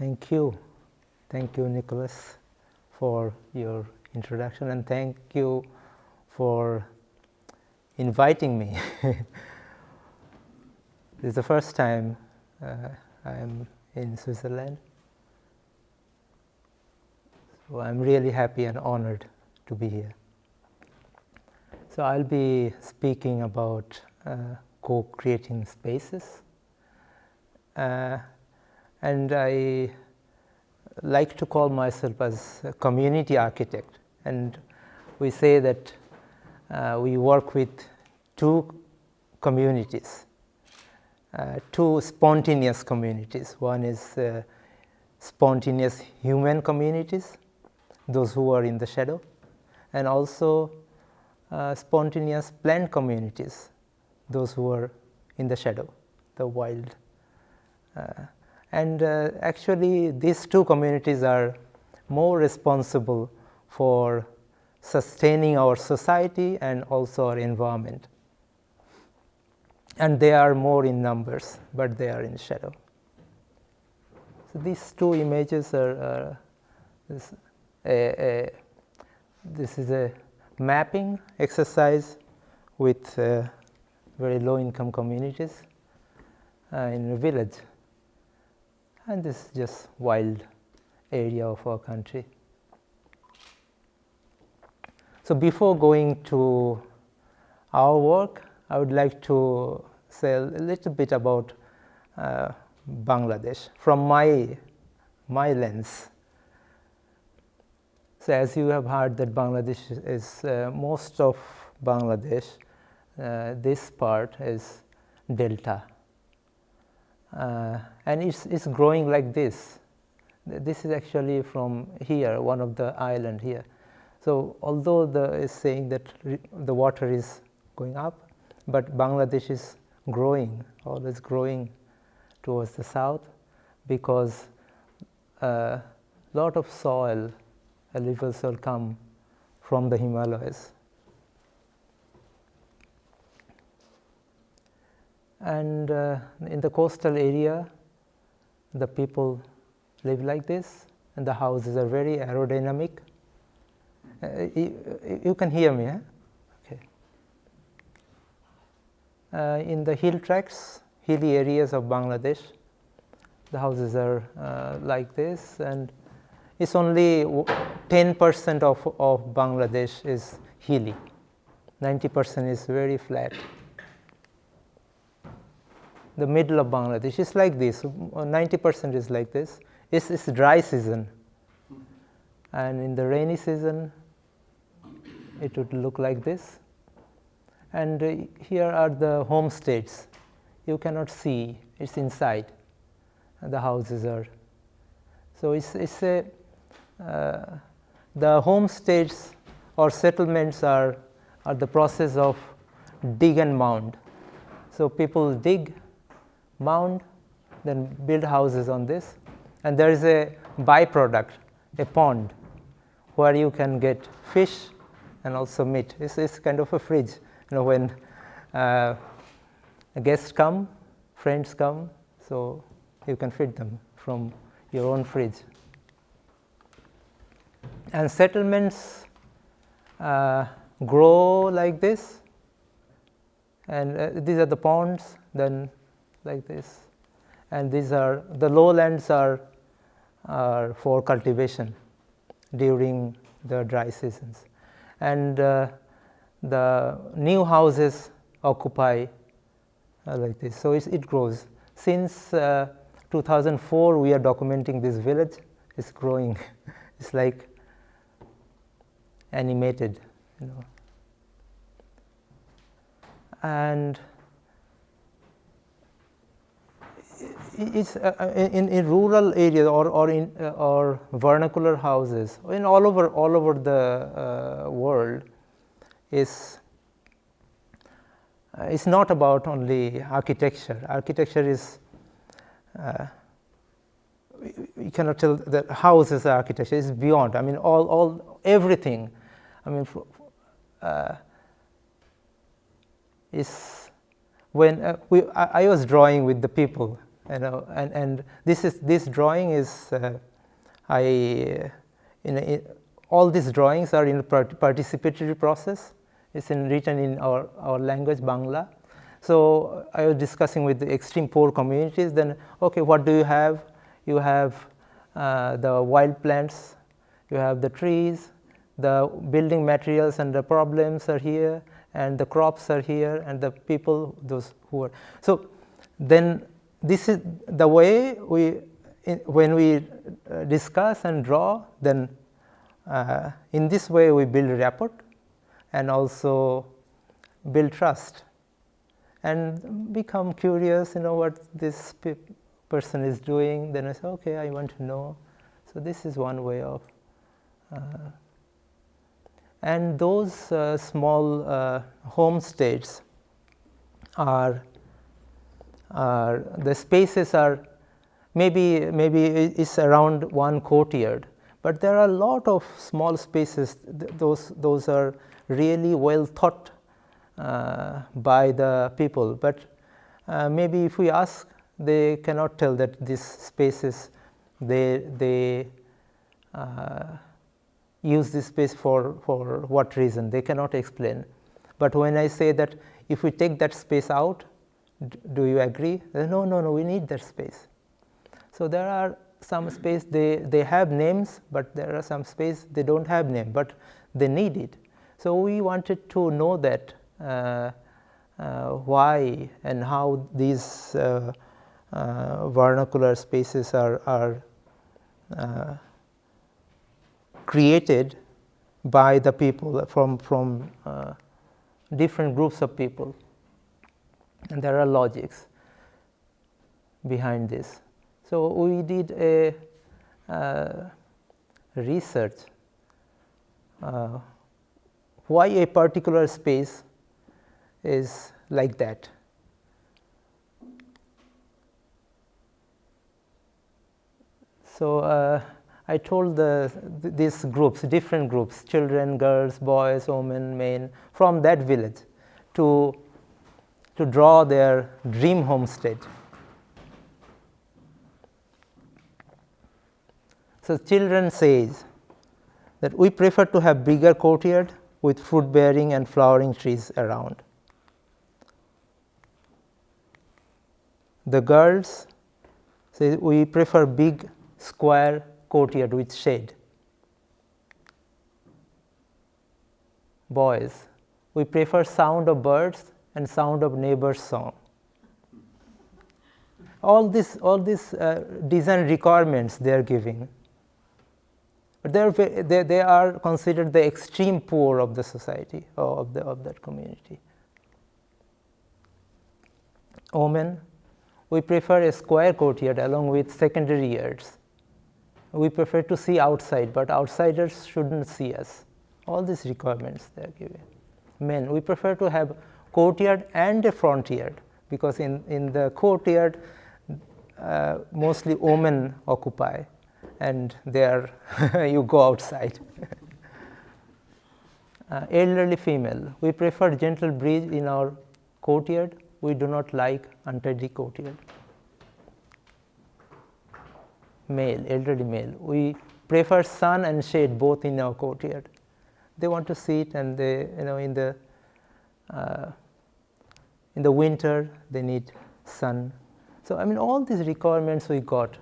Thank you. Thank you, Nicholas, for your introduction, and thank you for inviting me. This is the first time I'm in Switzerland. So I'm really happy and honored to be here. So I'll be speaking about co-creating spaces. And I like to call myself as a community architect. And we say that we work with two communities, two spontaneous communities. One is spontaneous human communities, those who are in the shadow, and also spontaneous plant communities, those who are in the shadow, the wild. Actually, these two communities are more responsible for sustaining our society and also our environment. And they are more in numbers, but they are in shadow. So these two images are this is a mapping exercise with very low-income communities in a village. And this is just wild area of our country. So before going to our work, I would like to say a little bit about Bangladesh from my lens. So as you have heard that Bangladesh is most of Bangladesh, this part is delta. And it's growing like this. This is actually from here, one of the island here. So although is saying that the water is going up, but Bangladesh is growing, always growing towards the south, because a lot of soil, alluvial soil come from the Himalayas. And in the coastal area, the people live like this, and the houses are very aerodynamic. You can hear me, eh? Okay. In the hill tracts, hilly areas of Bangladesh, the houses are like this, and it's only 10% of Bangladesh is hilly. 90% is very flat. The middle of Bangladesh is like this. 90% is like this. It's dry season, and in the rainy season, it would look like this. And here are the homestays. You cannot see; it's inside. The houses are. So it's a the homestays or settlements are the process of dig and mound. So people dig, mound, then build houses on this, and there is a byproduct, a pond, where you can get fish and also meat. It's kind of a fridge. You know, when guests come, friends come, so you can feed them from your own fridge. And settlements grow like this, and these are the ponds, then like this, and these are the lowlands are for cultivation during the dry seasons, and the new houses occupy like this. So it grows. Since 2004, we are documenting this village. It's growing. It's like animated, you know. And it's in rural areas or vernacular houses, in all over the world, it's not about only architecture. Architecture is you cannot tell that house is architecture. It's beyond. I mean, everything. I mean, is when I was drawing with the people And this drawing is all these drawings are in a participatory process. It's written in our language, Bangla. So I was discussing with the extreme poor communities. Then, okay, what do you have? You have the wild plants, you have the trees, the building materials and the problems are here, and the crops are here, and the people, those who are. So then this is the way when we discuss and draw, then in this way we build rapport and also build trust and become curious, what this person is doing. Then I say, okay, I want to know. So this is one way of, and those small homestays are the spaces are maybe it's around one courtyard, but there are a lot of small spaces. Those are really well thought by the people, but maybe if we ask, they cannot tell that these spaces they use this space for what reason. They cannot explain. But when I say that if we take that space out, do you agree? No, we need that space. So there are some space they have names, but there are some space they don't have name, but they need it. So we wanted to know that why and how these vernacular spaces are created by the people from different groups of people, and there are logics behind this. So we did a research why a particular space is like that. So I told these groups, different groups, children, girls, boys, women, men, from that village to draw their dream homestead. So children says that we prefer to have bigger courtyard with fruit bearing and flowering trees around. The girls say we prefer big square courtyard with shade. Boys, we prefer sound of birds and sound of neighbors' song. All these design requirements they are giving, but they are considered the extreme poor of the society or of that community. Women, we prefer a square courtyard along with secondary yards. We prefer to see outside, but outsiders shouldn't see us. All these requirements they are given. Men, we prefer to have courtyard and a front yard, because in the courtyard mostly women occupy, and there you go outside. Elderly female, we prefer gentle breeze in our courtyard. We do not like untidy courtyard. Male, elderly male, we prefer sun and shade both in our courtyard. They want to sit, and they, in the winter they need sun. So I mean, all these requirements we got,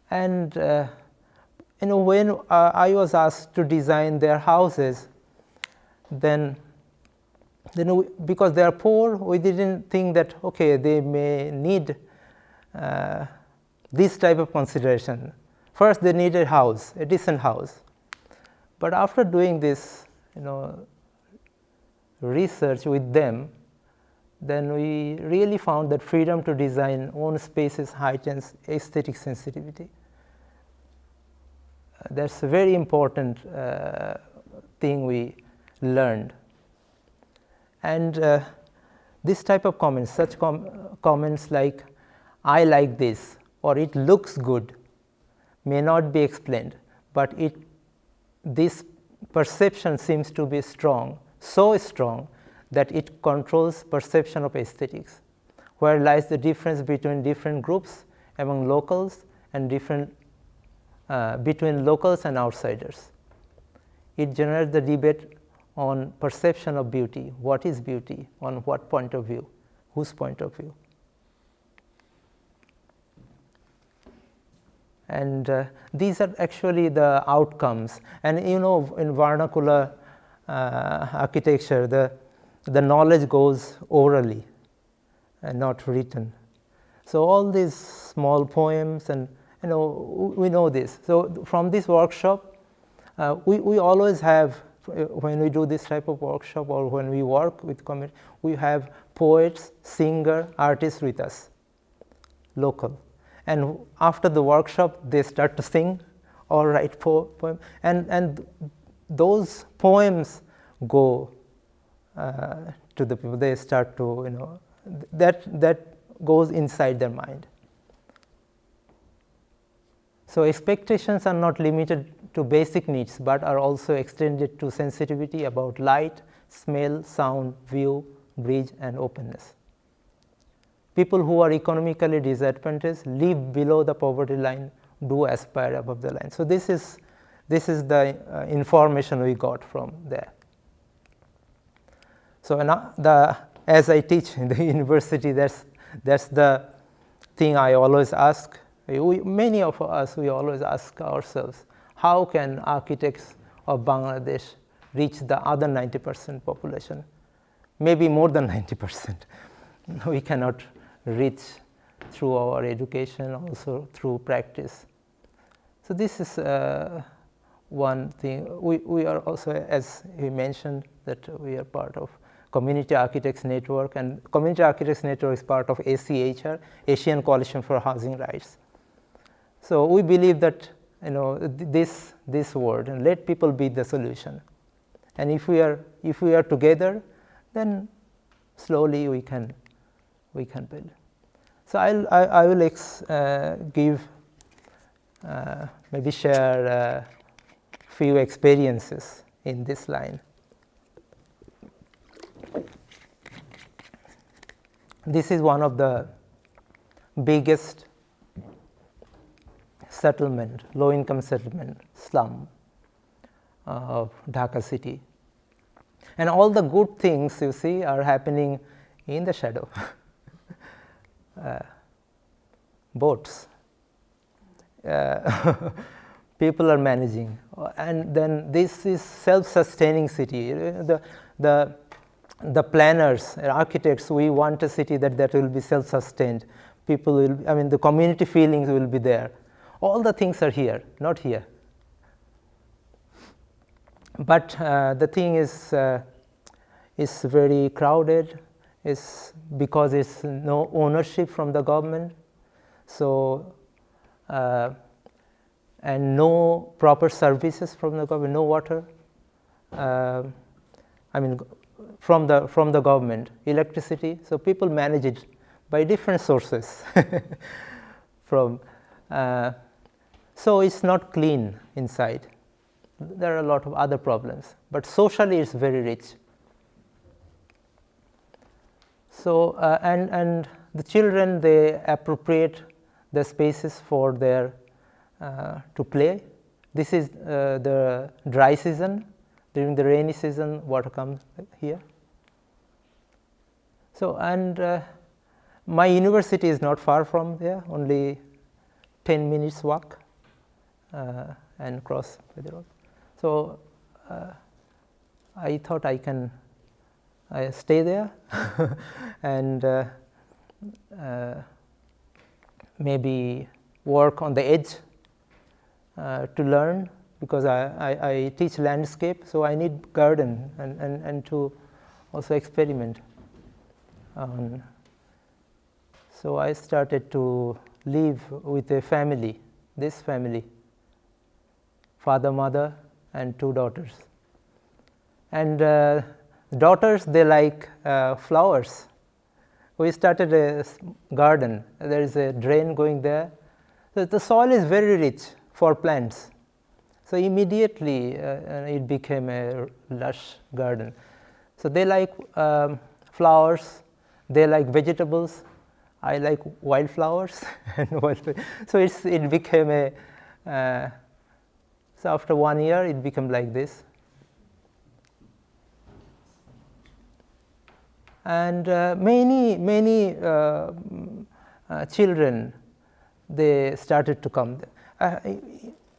and when I was asked to design their houses, then because they are poor, we didn't think that okay, they may need this type of consideration. First, they need a house, a decent house. But after doing this, research with them, then we really found that freedom to design own spaces heightens aesthetic sensitivity. That's a very important thing we learned. And this type of comments, such comments like, I like this, or it looks good, may not be explained, but this perception seems to be strong, so strong that it controls perception of aesthetics. where lies the difference between different groups among locals and different between locals and outsiders. It generates the debate on perception of beauty. What is beauty? On what point of view? Whose point of view? And these are actually the outcomes. And in vernacular architecture, the knowledge goes orally and not written. So all these small poems, and we know this. So from this workshop, we always have, when we do this type of workshop or when we work with community, we have poets, singer, artists with us, local. And after the workshop, they start to sing or write poem, and those poems go to the people. They start to, that goes inside their mind. So expectations are not limited to basic needs, but are also extended to sensitivity about light, smell, sound, view, bridge, and openness. People who are economically disadvantaged live below the poverty line, do aspire above the line. So this is the information we got from there. So as I teach in the university, that's the thing I always ask. Many of us, we always ask ourselves, how can architects of Bangladesh reach the other 90% population? Maybe more than 90%. We cannot reach through our education, also through practice. So this is one thing. We are also, as he mentioned, that we are part of Community Architects Network, and Community Architects Network is part of ACHR, Asian Coalition for Housing Rights. So we believe that this word, and let people be the solution. And if we are together, then slowly we can build. So I will give maybe share a few experiences in this line. This is one of the biggest settlement, low-income settlement, slum of Dhaka city. And all the good things you see are happening in the shadow. Boats. People are managing. And then this is self-sustaining city. The planners, architects, we want a city that will be self-sustained. People will, the community feelings will be there. All the things are here, not here. But the thing is very crowded. It's because it's no ownership from the government. So, and no proper services from the government, no water. From the government, electricity. So people manage it by different sources. So it's not clean inside. There are a lot of other problems, but socially it's very rich. So and the children, they appropriate the spaces for their to play. This is the dry season. During the rainy season, water comes here. So and my university is not far from there, only 10 minutes walk and cross the road. So I thought I can stay there and maybe work on the edge to learn, because I teach landscape, so I need garden and to also experiment. So I started to live with a family, this family, father, mother, and 2 daughters. And daughters, they like flowers. We started a garden. There is a drain going there. So the soil is very rich for plants. So immediately it became a lush garden. So they like flowers, they like vegetables, I like wildflowers, and so it became a. So after 1 year, it became like this. And many children, they started to come.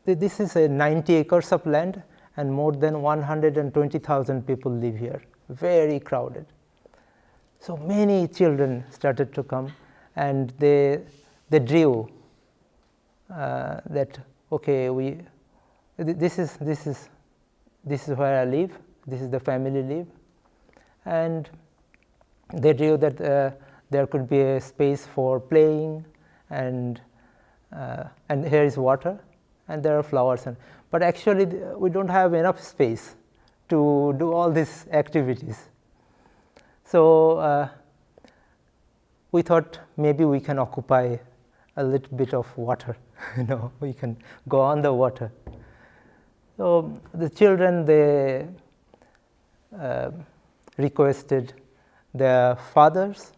This is a 90 acres of land, and more than 120,000 people live here. Very crowded. So many children started to come, and they drew that okay, this is where I live. This is the family live, and they drew that there could be a space for playing, and here is water, and there are flowers. But actually, we don't have enough space to do all these activities. So we thought maybe we can occupy a little bit of water. We can go on the water. So the children, they requested their fathers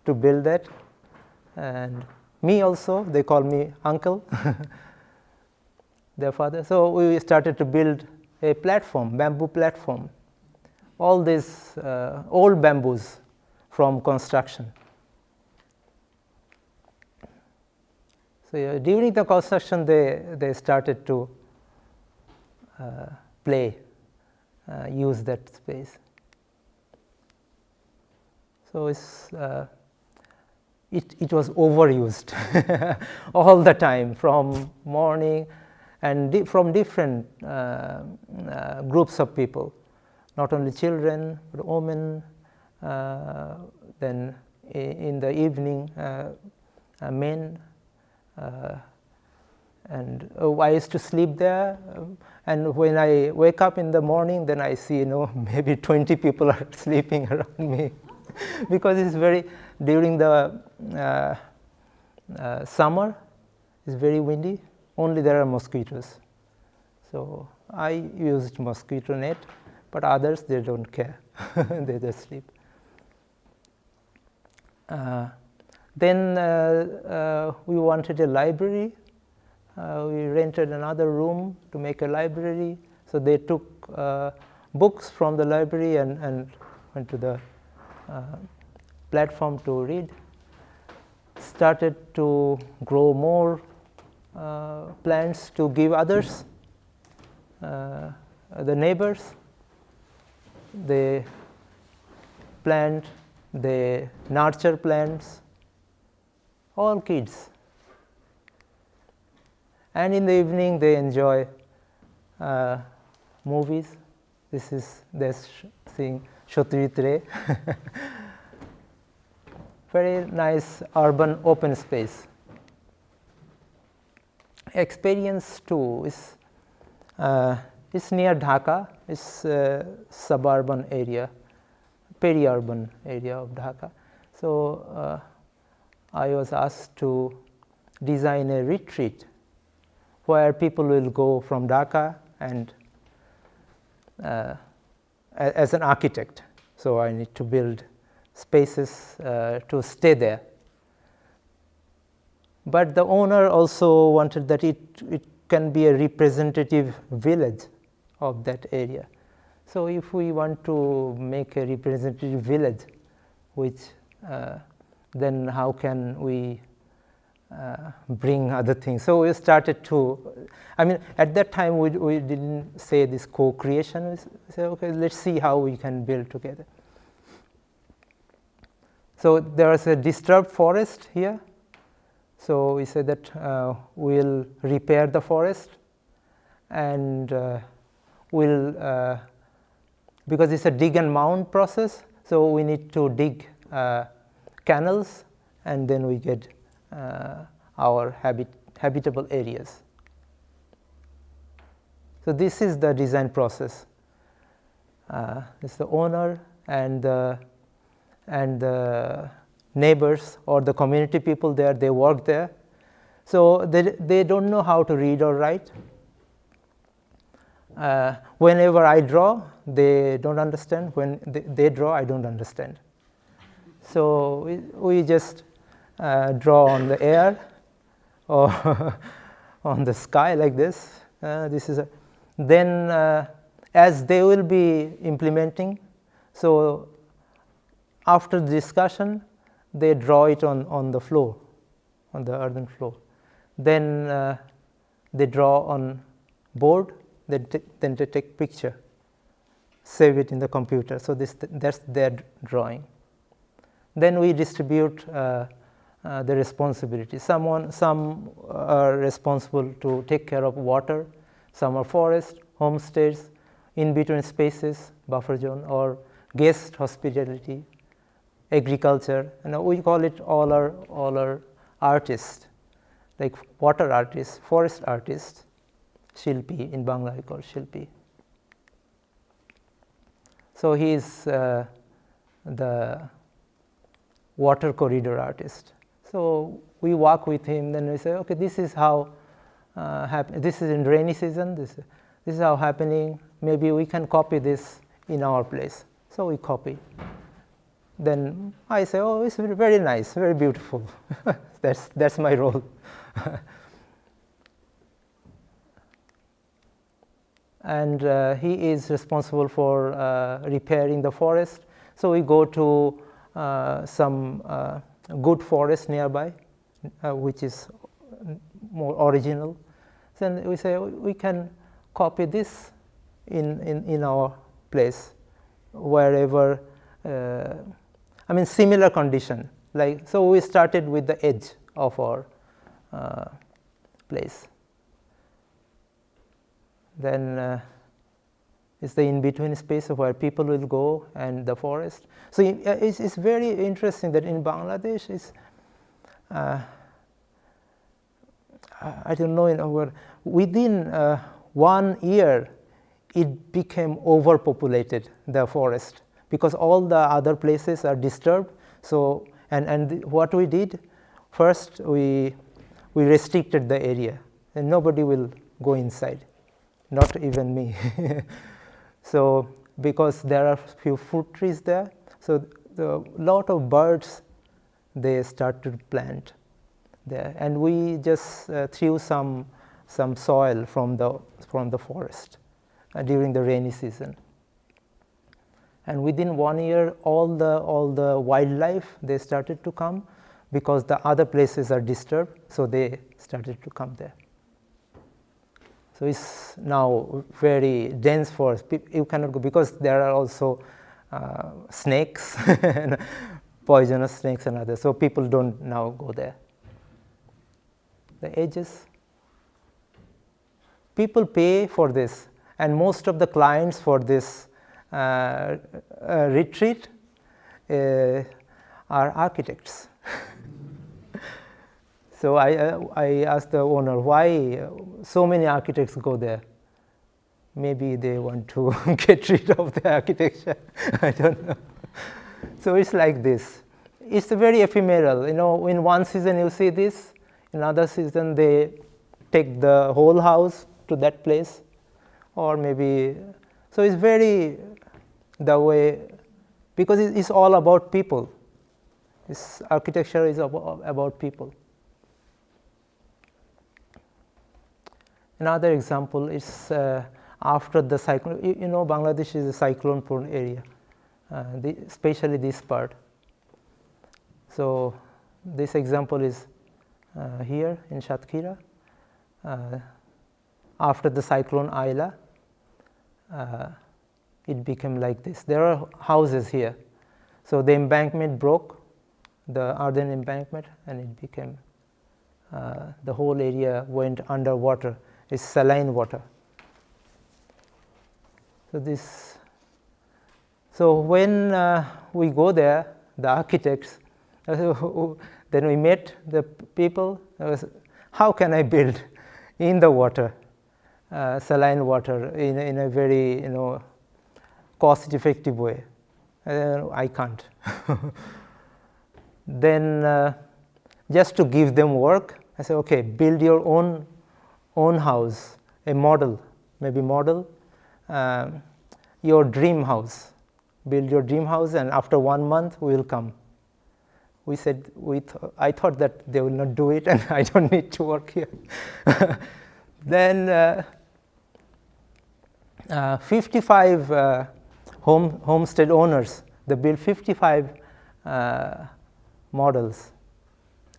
to build that, and me also. They call me uncle. Their father. So we started to build a platform, bamboo platform. All these old bamboos from construction. So during the construction, they started to play, use that space. So it was overused all the time, from morning, and from different groups of people, not only children but women. Then in the evening, men. And I used to sleep there, and when I wake up in the morning, then I see maybe 20 people are sleeping around me. Because it's during the summer, it's very windy. Only there are mosquitoes. So I used mosquito net, but others, they don't care. They just sleep. Then we wanted a library. We rented another room to make a library. So they took books from the library and went to the platform to read. Started to grow more plants to give others, the neighbors. They plant, they nurture plants, all kids. And in the evening, they enjoy movies. They're seeing Shotritre. Very nice urban open space. Experience 2 is it's near Dhaka. It's a suburban area, peri-urban area of Dhaka. So I was asked to design a retreat where people will go from Dhaka, and as an architect. So I need to build spaces to stay there. But the owner also wanted that it can be a representative village of that area. So if we want to make a representative village, which then how can we bring other things? So we started to, at that time we didn't say this co-creation. We said, okay, let's see how we can build together. So there was a disturbed forest here. So we said that we'll repair the forest, and we'll, because it's a dig and mound process, so we need to dig canals, and then we get our habitable areas. So this is the design process. It's the owner and the neighbors or the community people there, they work there. So they don't know how to read or write. Whenever I draw, they don't understand. When they draw, I don't understand. So we just draw on the air or on the sky like this. This is then as they will be implementing, so after the discussion, they draw it on the floor, on the earthen floor. Then they draw on board, then they take picture, save it in the computer. So that's their drawing. Then we distribute the responsibility. Some are responsible to take care of water, some are forest, homestays, in between spaces, buffer zone, or guest hospitality, agriculture. And we call it all our artists, like water artists, forest artists, Shilpi, in Bangla we call Shilpi. So he is the water corridor artist. So we walk with him, then we say, okay, this is how this is in rainy season, this is how happening, maybe we can copy this in our place. So we copy. Then I say, oh, it's very nice, very beautiful. That's my role. And he is responsible for repairing the forest. So we go to some good forest nearby, which is more original. Then we say we can copy this in our place, wherever. I mean, similar condition. Like, so we started with the edge of our place. Then is the in-between space of where people will go and the forest. So it's very interesting that in Bangladesh, I don't know, within 1 year, it became overpopulated, the forest, because all the other places are disturbed. So, and what we did, first we restricted the area, and nobody will go inside, not even me. So, because there are few fruit trees there, so the lot of birds, they start to plant there, and we just threw some soil from the forest during the rainy season. And within 1 year, all the wildlife, they started to come, because the other places are disturbed, so they started to come there. So it's now very dense forest. You cannot go, because there are also snakes, poisonous snakes and others. So people don't now go there. The edges, people pay for this, and most of the clients for this retreat are architects. So I asked the owner, why so many architects go there? Maybe they want to get rid of the architecture. I don't know. So it's like this. It's very ephemeral. In one season you see this, in another season they take the whole house to that place, or maybe. So it's very the way, because it's all about people. This architecture is about people. Another example is after the cyclone. Bangladesh is a cyclone-prone area, especially this part. So this example is here in Satkhira. After the cyclone Ayla, it became like this. There are houses here. So the embankment broke, the earthen embankment, and it became, the whole area went underwater. It's saline water. So when we go there, the architects, then we met the people. How can I build in the water, saline water, in a very cost-effective way? I can't. Then just to give them work, I said, okay, build your own house, a model, maybe model, your dream house. Build your dream house, and after 1 month we will come. we said, I thought that they will not do it and I don't need to work here. Then 55 homestead owners, they built 55 models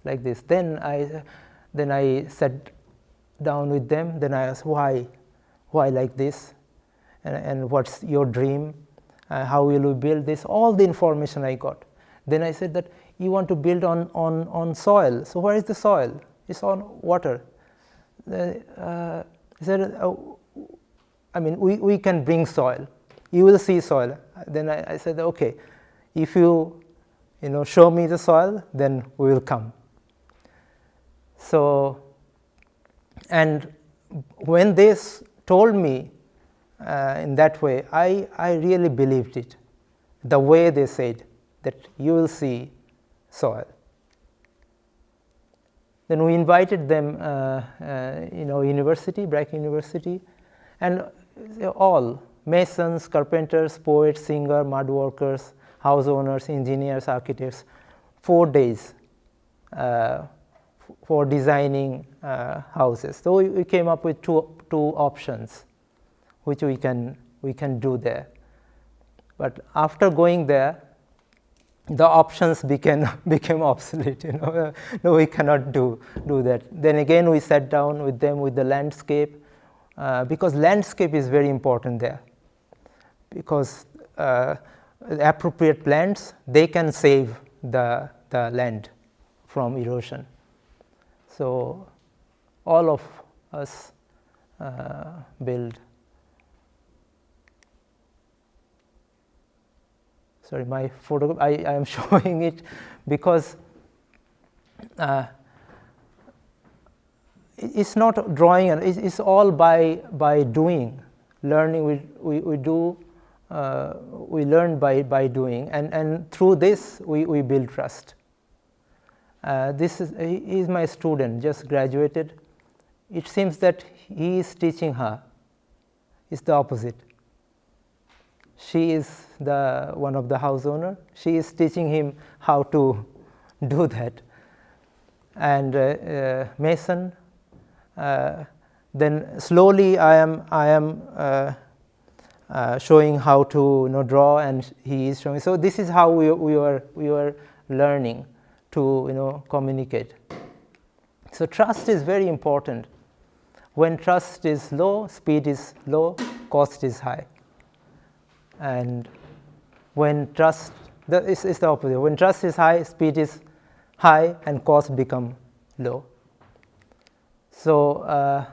like this. Then I sat down with them. Then I asked, why like this, and what's your dream? How will you build this? All the information I got. Then I said that you want to build on soil. So where is the soil? It's on water. He said, I mean, we can bring soil. You will see soil. Then I said, okay, if you show me the soil, then we will come. So, and when they told me in that way, I really believed it. The way they said that you will see soil. Then we invited them, university, Brack University, and all masons, carpenters, poets, singers, mud workers, house owners, engineers, architects, 4 days for designing houses. So we came up with two options, which we can do there. But after going there, the options became obsolete. No, we cannot do that. Then again, we sat down with them with the landscape, because landscape is very important there. Because appropriate plants, they can save the land from erosion. So all of us build. Sorry, my photograph, I am showing it because it's not drawing, it's all by doing. Learning, we do, we learn by doing, and through this we build trust. He is my student, just graduated. It seems that he is teaching her. It's the opposite. She is one of the house owner. She is teaching him how to do that. And mason. Then slowly I am showing how to draw, and he is showing. So this is how we were learning to communicate. So trust is very important. When trust is low, speed is low, cost is high. And when trust, it's the opposite. When trust is high, speed is high, and cost become low. So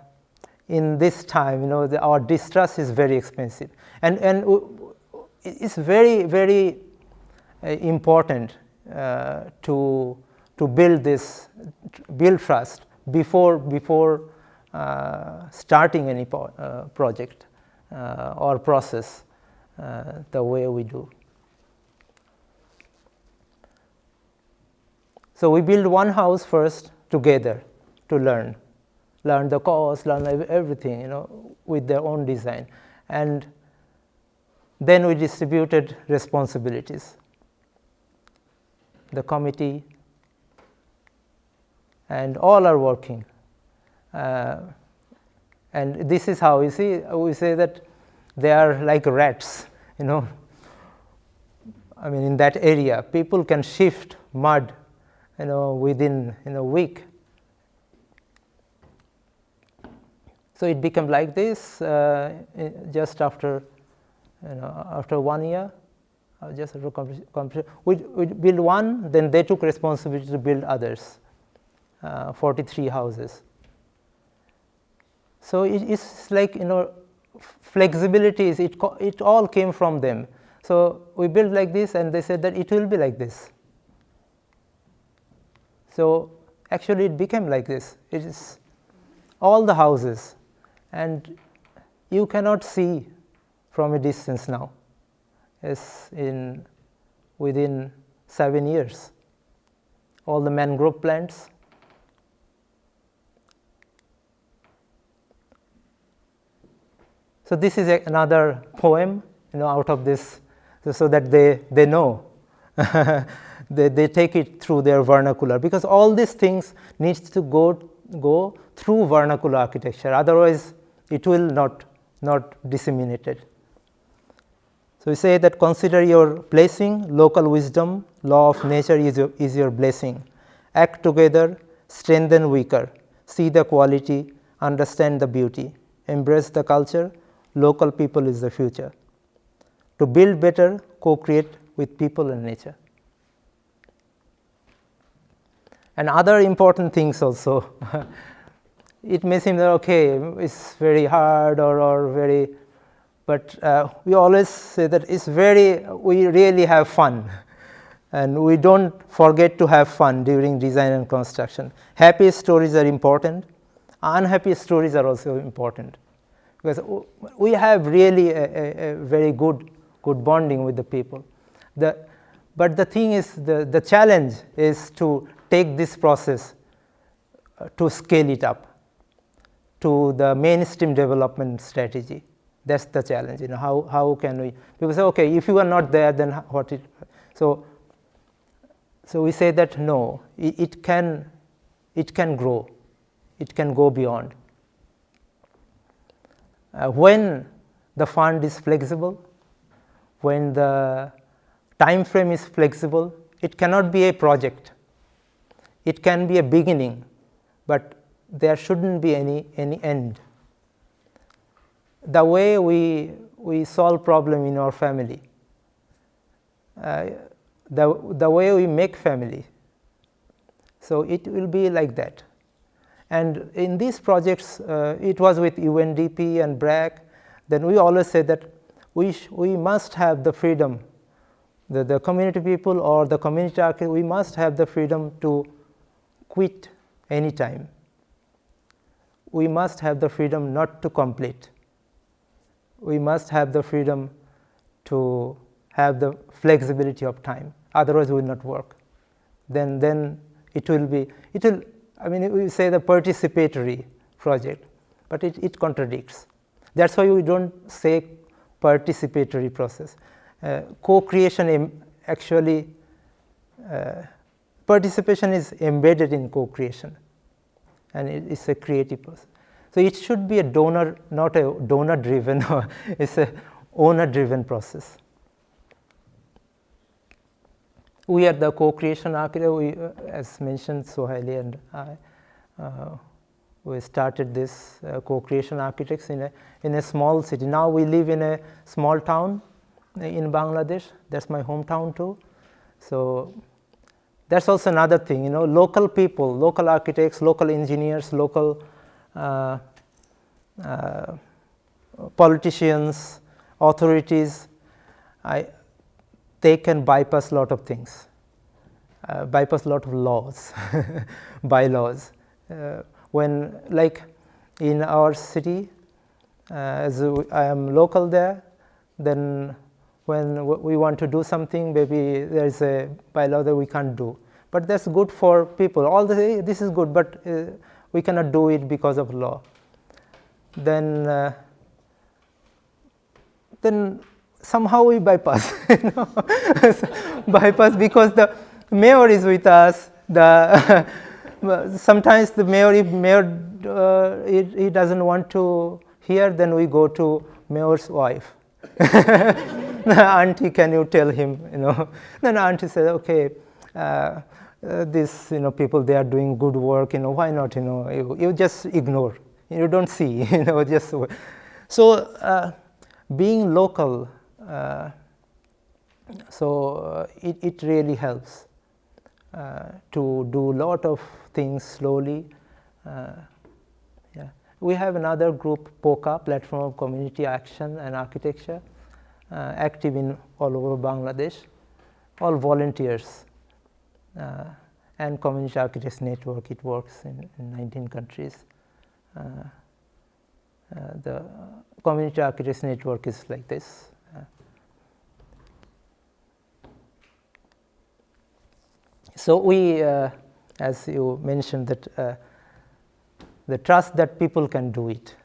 in this time, our distrust is very expensive, and it's very, very important to build trust before starting any project or process the way we do. So we build one house first together to learn the cost, learn everything, with their own design, and then we distributed responsibilities. The committee and all are working, and this is how we say that they are like rats, I mean, in that area, people can shift mud, within a week. So it became like this just after 1 year. Just after completion, we build one, then they took responsibility to build others, 43 houses. So it's like flexibility is it all came from them. So we built like this, and they said that it will be like this. So actually, it became like this. It is all the houses, and you cannot see from a distance now. It's within 7 years. All the mangrove plants. So this is another poem, out of this, so that they know they take it through their vernacular, because all these things needs to go through vernacular architecture, otherwise it will not disseminated. So we say that consider your placing, local wisdom, law of nature is your blessing. Act together, strengthen weaker, see the quality, understand the beauty, embrace the culture, local people is the future. To build better, co-create with people and nature. And other important things also. It may seem that, okay, it's very hard or very, but we always say that we really have fun. And we don't forget to have fun during design and construction. Happy stories are important. Unhappy stories are also important. Because we have really a very good bonding with the people. But the thing is, the challenge is to take this process to scale it up to the mainstream development strategy. That's the challenge. How can we? Because okay, if you are not there, then what? So we say that no, it can grow, it can go beyond. When the fund is flexible, when the time frame is flexible, it cannot be a project. It can be a beginning, but there shouldn't be any end. The way we solve problem in our family, the way we make family, so it will be like that. And in these projects, it was with UNDP and BRAC, then we always say that we must have the freedom, the community people or the community architect, we must have the freedom to quit anytime. We must have the freedom not to complete. We must have the freedom to have the flexibility of time, otherwise it will not work. Then it will, I mean, we say the participatory project, but it contradicts. That's why we don't say participatory process. Co-creation actually, participation is embedded in co-creation, and it's a creative process. So it should be a donor, not a donor-driven, it's a owner-driven process. We are the co-creation architect, as mentioned Sohaili and I, we started this co-creation architects in a small city. Now we live in a small town in Bangladesh. That's my hometown too. So that's also another thing, local people, local architects, local engineers, local politicians, authorities, they can bypass a lot of things, bypass a lot of laws, bylaws. When, like in our city, as I am local there, then when we want to do something, maybe there is a bylaw that we can't do. But that's good for people. All this is good, but we cannot do it because of law. Then somehow we bypass, bypass because the mayor is with us. Sometimes the mayor, if mayor he doesn't want to hear, then we go to mayor's wife. Auntie, can you tell him? Then auntie says, okay, these people, they are doing good work. Why not? You just ignore. You don't see. Just so being local. So it really helps to do a lot of things slowly. Yeah. We have another group, POCA, Platform of Community Action and Architecture, active in all over Bangladesh, all volunteers, and Community Architects Network. It works in 19 countries. The Community Architects Network is like this. So we, as you mentioned, that the trust that people can do it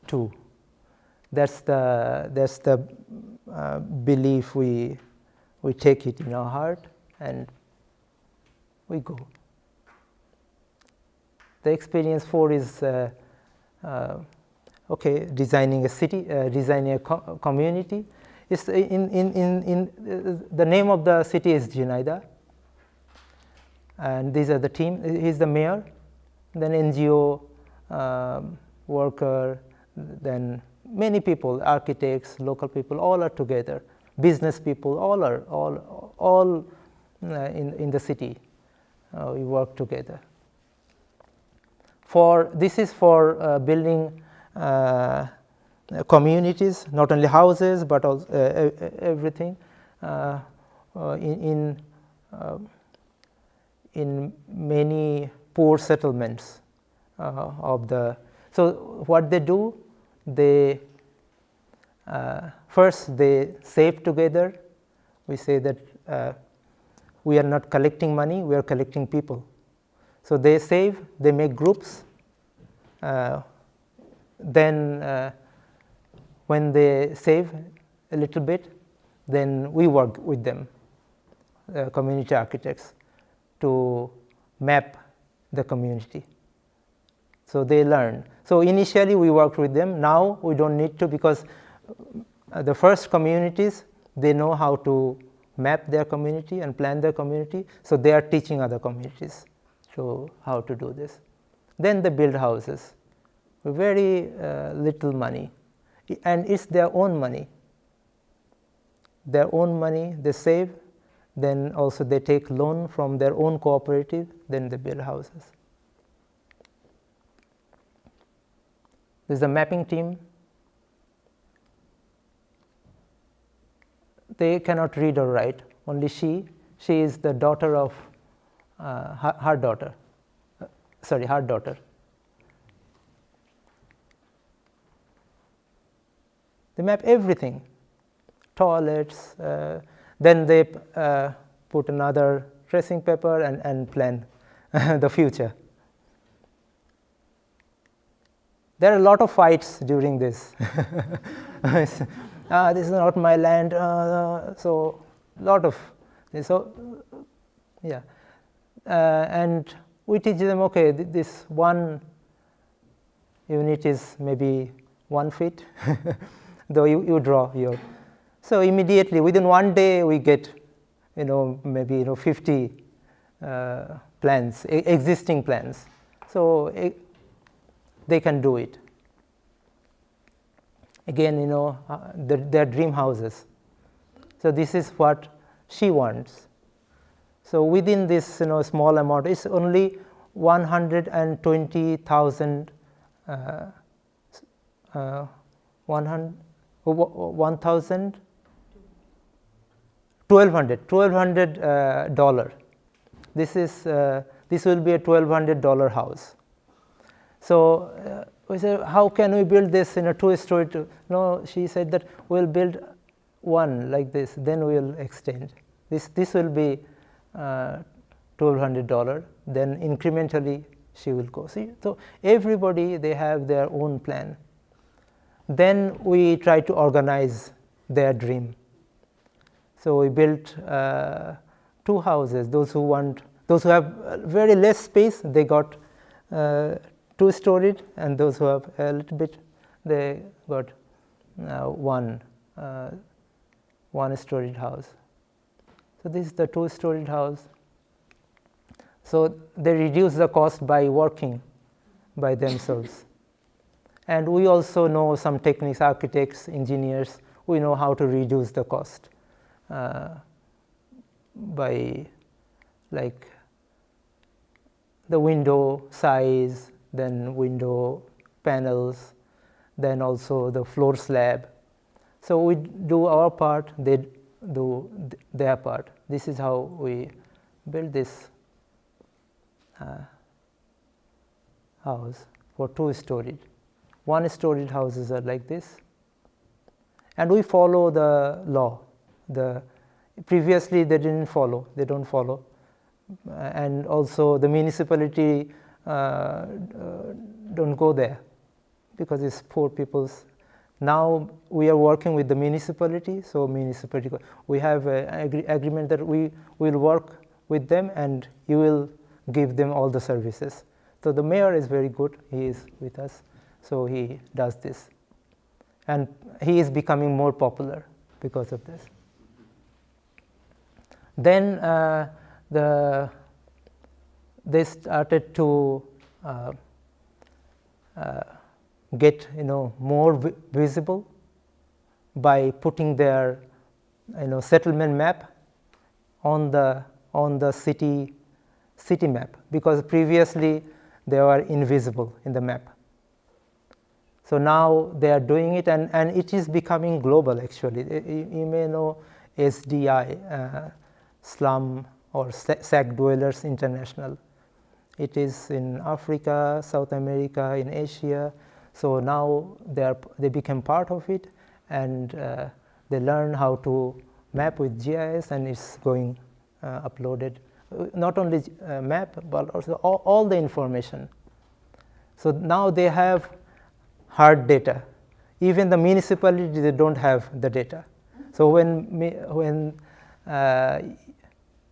too. That's the belief we take it in our heart, and we go. The experience 4 is okay, designing a city, designing a community. It's in the name of the city is Junaida, and these are the team. He's the mayor, then NGO worker, then many people, architects, local people, all are together. Business people, all are in the city. We work together. This is for building communities, not only houses but also everything in many poor settlements of the. So what they do, they first they save together. We say that we are not collecting money, we are collecting people. So they save, they make groups. Then when they save a little bit, then we work with them, community architects, to map the community. So they learn. So initially we worked with them. Now we don't need to, because the first communities, they know how to map their community and plan their community. So they are teaching other communities to how to do this. Then they build houses with very little money, and it's their own money. Their own money they save, then also they take loan from their own cooperative, then they build houses. There's a mapping team. They cannot read or write, only she is the daughter of her daughter. Her daughter. They map everything, toilets, then they put another tracing paper and plan the future. There are a lot of fights during this. This is not my land, so lot of this. So yeah, and we teach them, okay, this one unit is maybe 1 feet, though you draw your. So immediately within 1 day we get, maybe 50 plans, existing plans. So they can do it. Again, their dream houses. So this is what she wants. So within this, small amount, it's only 120,000, 1,000, $1,200. This will be a $1,200 house. So we said, how can we build this in a 2-story? No, she said that we'll build one like this, then we'll extend. This will be $1,200. Then incrementally she will go. See, so everybody, they have their own plan. Then we try to organize their dream. So we built 2 houses. Those who have very less space, they got 2-storied, and those who have a little bit, they got 1-storied house. So this is the 2-storied house. So they reduce the cost by working by themselves. And we also know some techniques, architects, engineers, we know how to reduce the cost by like the window size, then window panels, then also the floor slab. So we do our part, they do their part. This is how we build this house for 2-storied. 1-storied houses are like this. And we follow the law. Previously they don't follow. And also the municipality don't go there because it's poor people's. Now we are working with the municipality, so we have an agreement that we will work with them and you will give them all the services. So the mayor is very good, he is with us, so he does this. And he is becoming more popular because of this. Then they started to get more visible by putting their settlement map on the city map, because previously they were invisible in the map. So now they are doing it, and it is becoming global actually. You may know SDI, Slum or Sack Dwellers International. It is in Africa, South America, in Asia. So now they become part of it, and they learn how to map with GIS, and it's going uploaded. Not only map, but also all the information. So now they have hard data. Even the municipality, they don't have the data. So when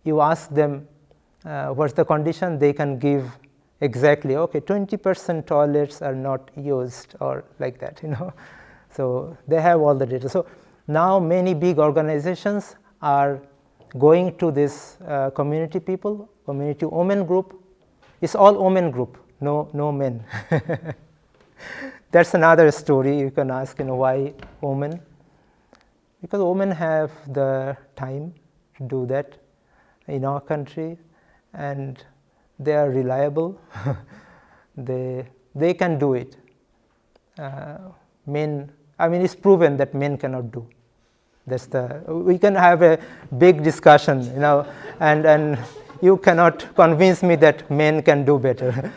you ask them what's the condition, they can give exactly, okay, 20% toilets are not used, or like that, So they have all the data. So now many big organizations are going to this community people, community women group. It's all women group, no men. That's another story. You can ask, why women? Because women have the time to do that in our country, and they are reliable. They can do it. Men, it's proven that men cannot do. We can have a big discussion, and you cannot convince me that men can do better.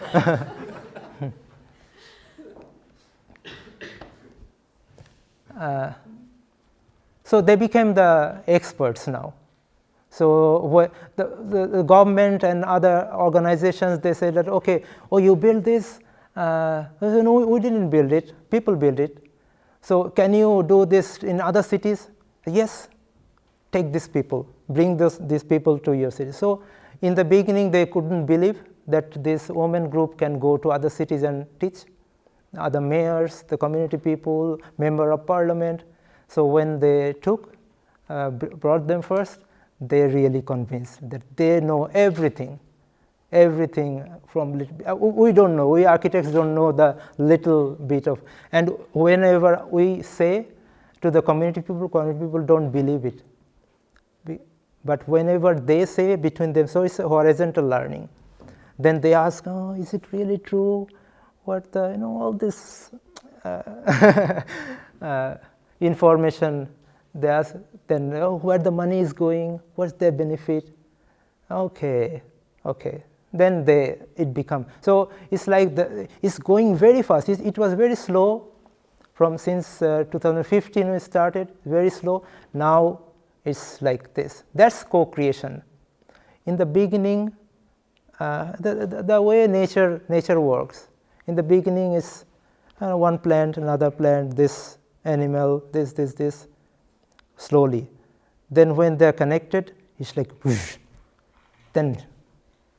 So they became the experts now. So the government and other organizations, they say that, okay, you build this? No, we didn't build it. People build it. So can you do this in other cities? Yes. Take these people. Bring these people to your city. So in the beginning, they couldn't believe that this women group can go to other cities and teach. Other mayors, the community people, member of parliament. So when they brought them first, they really convinced that they know everything from we don't know. We architects don't know the little bit of. And whenever we say to the community people don't believe it. But whenever they say between them, so it's horizontal learning. Then they ask, is it really true? What all this information they ask, then where the money is going, what's their benefit? Okay. Then it becomes, so it's like it's going very fast. It was very slow since 2015 we started, very slow. Now it's like this. That's co-creation. In the beginning, the way nature works. In the beginning is one plant, another plant, this animal, this, slowly. Then when they're connected, it's like whoosh. Then,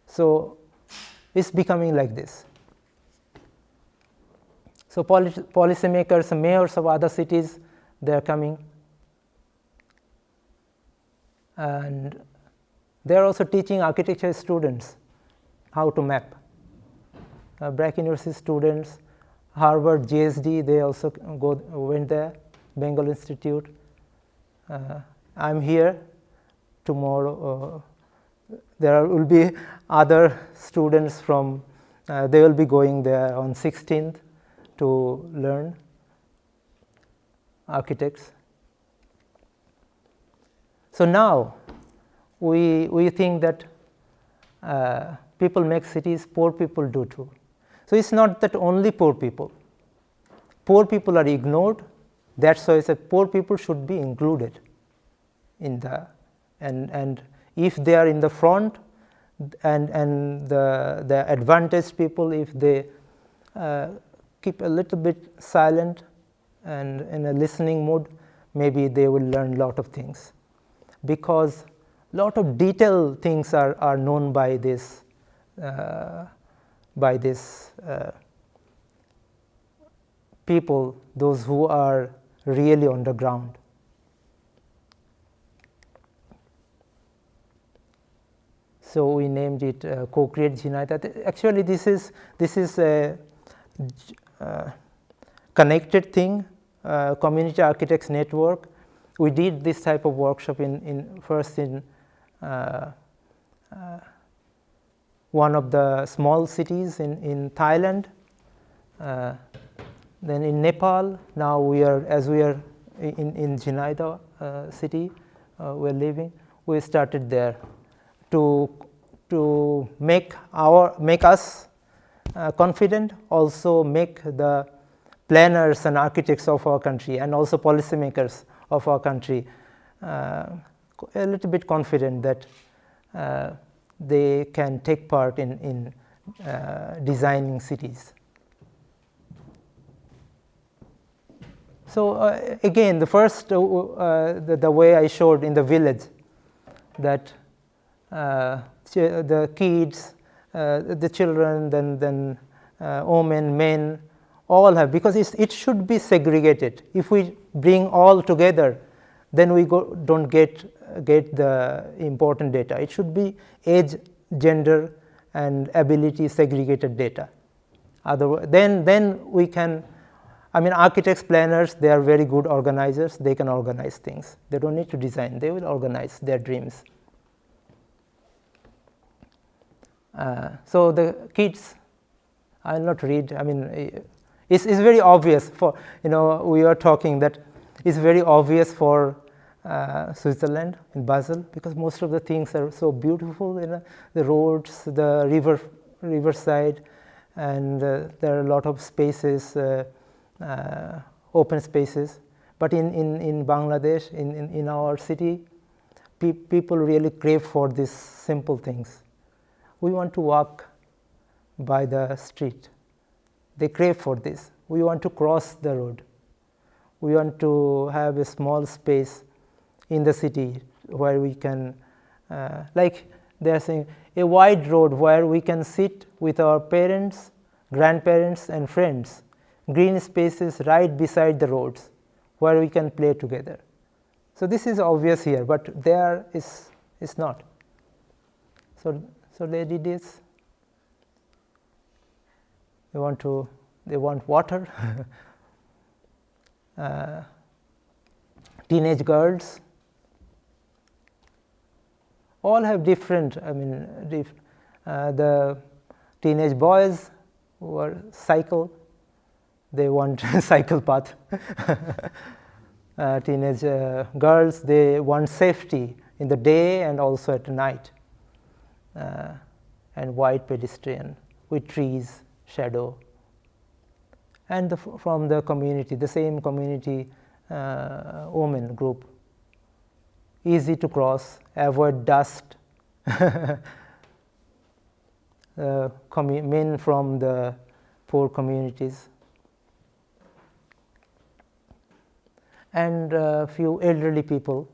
so it's becoming like this. So policymakers, mayors of other cities, they're coming. And they're also teaching architecture students how to map. Brack University students, Harvard, GSD, they also went there, Bengal Institute. I'm here tomorrow. There will be other students from, they will be going there on 16th to learn architects. So now we think that people make cities, poor people do too. So it's not that only poor people. Poor people are ignored. That's why I said poor people should be included in and if they are in the front, and the advantaged people, if they keep a little bit silent and in a listening mood, maybe they will learn a lot of things. Because lot of detailed things are known by this people, those who are really on the ground. So we named it Co-Create Jhinai. Actually, this is a connected thing, community architects network. We did this type of workshop first in one of the small cities in Thailand, then in Nepal. Now we are in Jhinai city, we're living. We started there to make us confident, also make the planners and architects of our country and also policymakers of our country a little bit confident that they can take part in designing cities. So again, the first the way I showed in the village, that the kids, the children, then women, men, all have, because it should be segregated. If we bring all together, then we don't get the important data. It should be age, gender, and ability segregated data. Otherwise, then we can. I mean, architects, planners, they are very good organizers. They can organize things. They don't need to design. They will organize their dreams. So the kids, I will not read. I mean, it's very obvious for, we are talking that it's very obvious for Switzerland, in Basel, because most of the things are so beautiful, the roads, the riverside, and there are a lot of spaces, open spaces. But in Bangladesh, in our city, people really crave for these simple things. We want to walk by the street. They crave for this. We want to cross the road. We want to have a small space in the city where we can, like they are saying, a wide road where we can sit with our parents, grandparents, and friends. Green spaces right beside the roads where we can play together. So this is obvious here, but there is not. So they did this. They want water. Teenage girls all have different. I mean, the teenage boys who are cycle. They want cycle path. Teenage girls, they want safety in the day and also at night. And white pedestrian with trees, shadow. And from the community, the same community women group. Easy to cross, avoid dust. Men from the poor communities. And a few elderly people,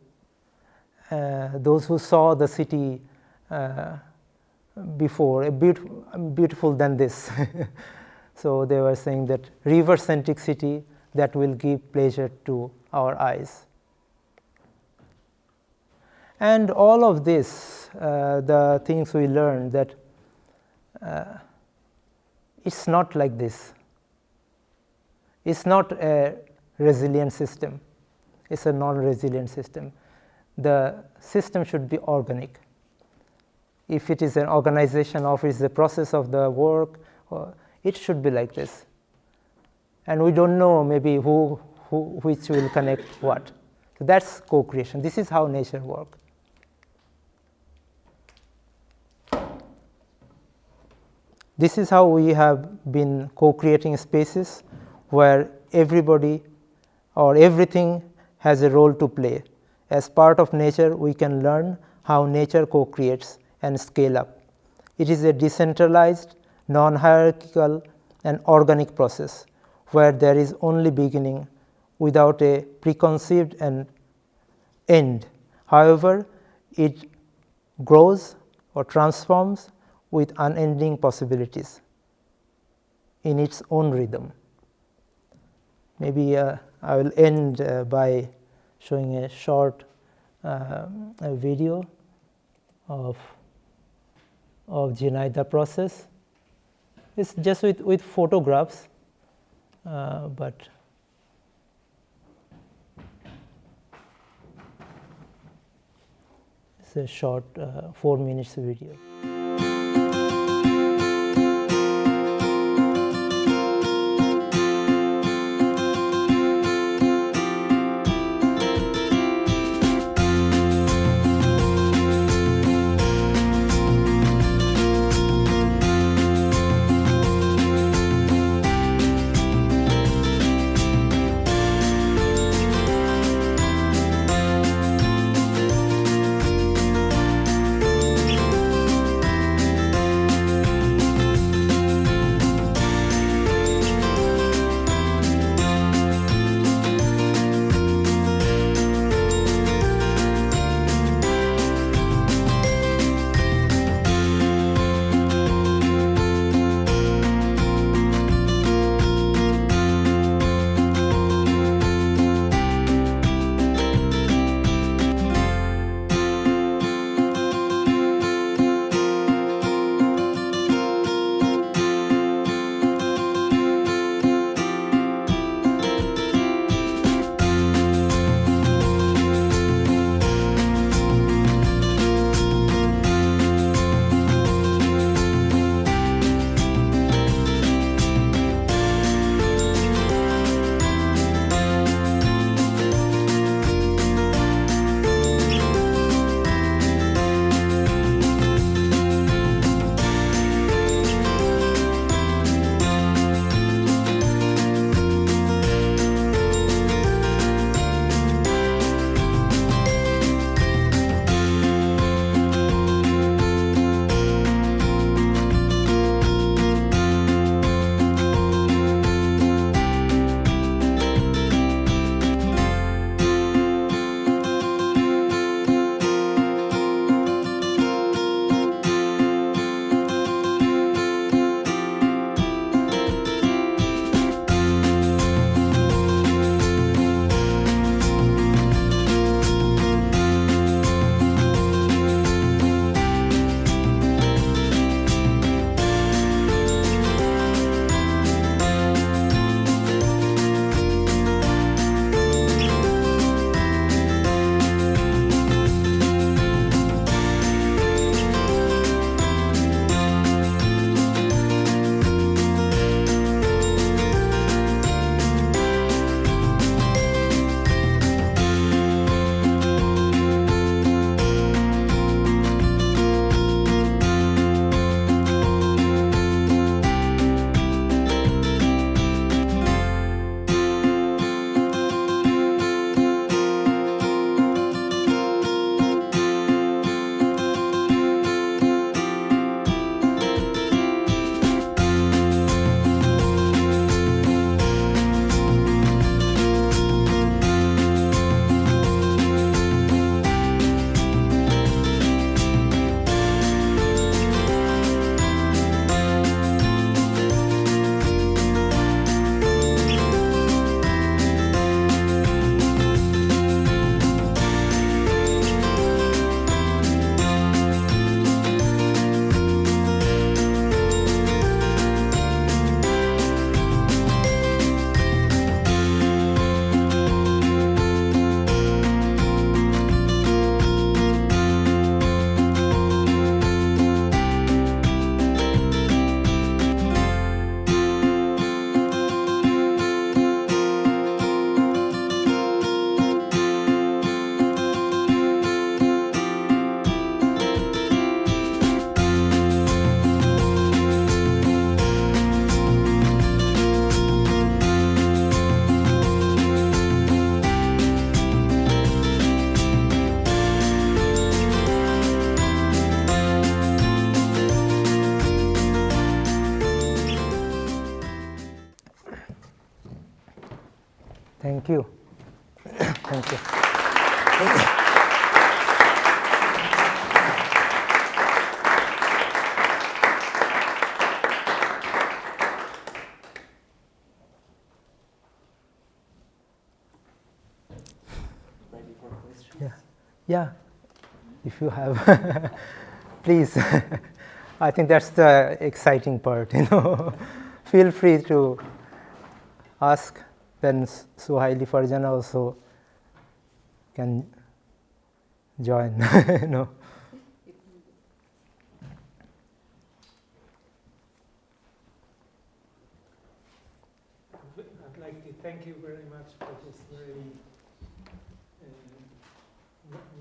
those who saw the city before, beautiful than this. So they were saying that river-centric city that will give pleasure to our eyes. And all of this, the things we learned, that it's not like this. It's not a resilient system. It's a non-resilient system. The system should be organic. If it is an organization of it's the process of the work, it should be like this. And we don't know maybe which will connect what. So that's co-creation. This is how nature works. This is how we have been co-creating spaces where everybody or everything has a role to play. As part of nature, we can learn how nature co-creates and scale up. It is a decentralized, non-hierarchical, and organic process where there is only beginning without a preconceived end. However, it grows or transforms with unending possibilities in its own rhythm. Maybe I will end by showing a short a video of Zinaida process. It's just with photographs, but it's a short 4 minutes video. Thank you. Thank you. Yeah, if you have, please. I think that's the exciting part, Feel free to ask, then Suhaili Farjana also can join, I'd like to thank you very much for this very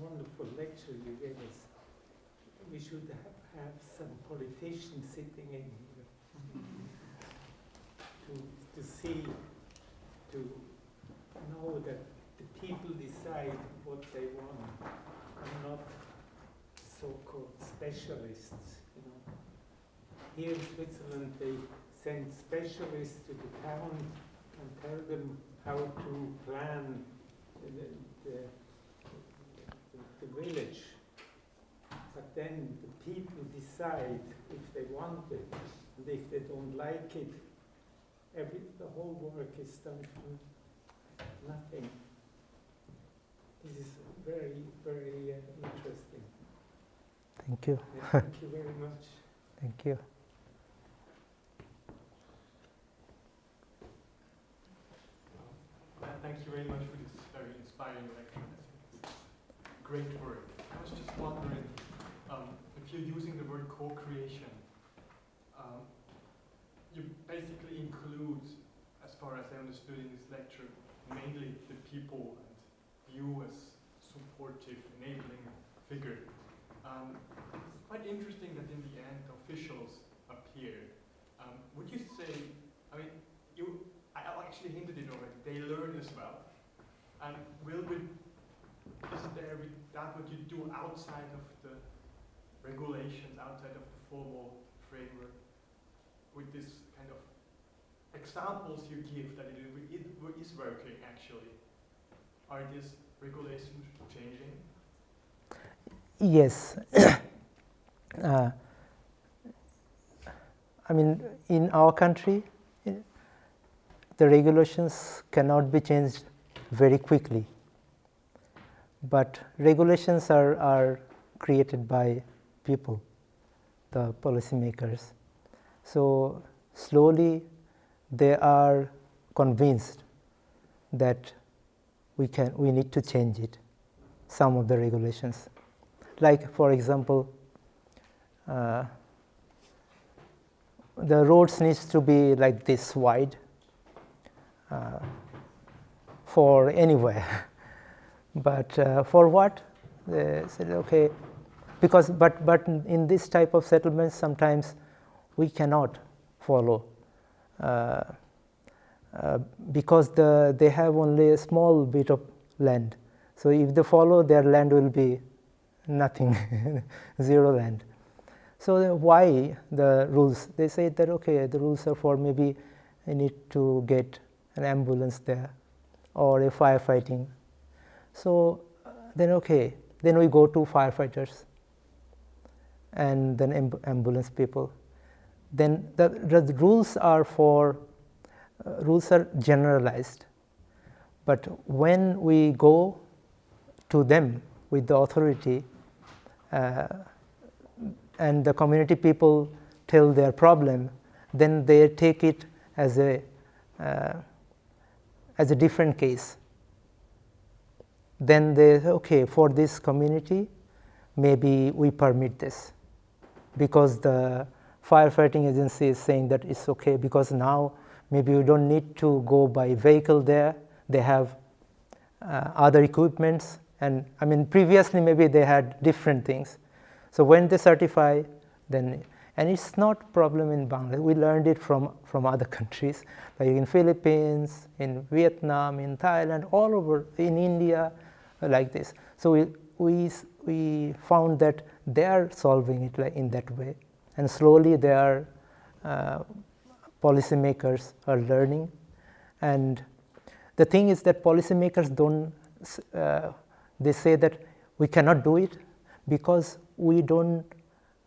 wonderful lecture you gave us. We should have some politicians sitting in here to see, to know that the people decide what they want, and not so-called specialists. Here in Switzerland, they send specialists to the town and tell them how to plan the village. But then the people decide if they want it, and if they don't like it, the whole work is done for nothing. This is very, very interesting. Thank you. Thank you very much. Thank you. Thank you very much for this very inspiring lecture. Great work. I was just wondering, if you're using the word co-creation, you basically include, as far as I understood in this lecture, mainly the people and you as supportive, enabling figure. It's quite interesting that in the end officials appear. Would you say, I actually hinted it already, they learn as well. And isn't there that what you do outside of the regulations, outside of the formal framework, with this kind of examples you give that it is working actually? Are these regulations changing? Yes. In our country, the regulations cannot be changed very quickly. But regulations are created by people, the policymakers. So slowly they are convinced that we need to change it, some of the regulations. Like, for example, the roads needs to be like this wide for anywhere. But for what? They said, okay, because but in this type of settlements sometimes we cannot follow because they have only a small bit of land. So if they follow, their land will be nothing, zero land. So why the rules? They say that okay, the rules are for maybe I need to get an ambulance there or a firefighting. So then okay, then we go to firefighters and then ambulance people. Then the rules are generalized, but when we go to them with the authority and the community people tell their problem, then they take it as a different case. Then they say, okay, for this community, maybe we permit this, because the firefighting agency is saying that it's okay, because now maybe you don't need to go by vehicle there. They have other equipments, and previously maybe they had different things. So when they certify, then, and it's not problem in Bangladesh. We learned it from other countries, like in Philippines, in Vietnam, in Thailand, all over, in India, like this. So we found that they are solving it like in that way, and slowly their policymakers are learning. And the thing is that policymakers don't. They say that we cannot do it because we don't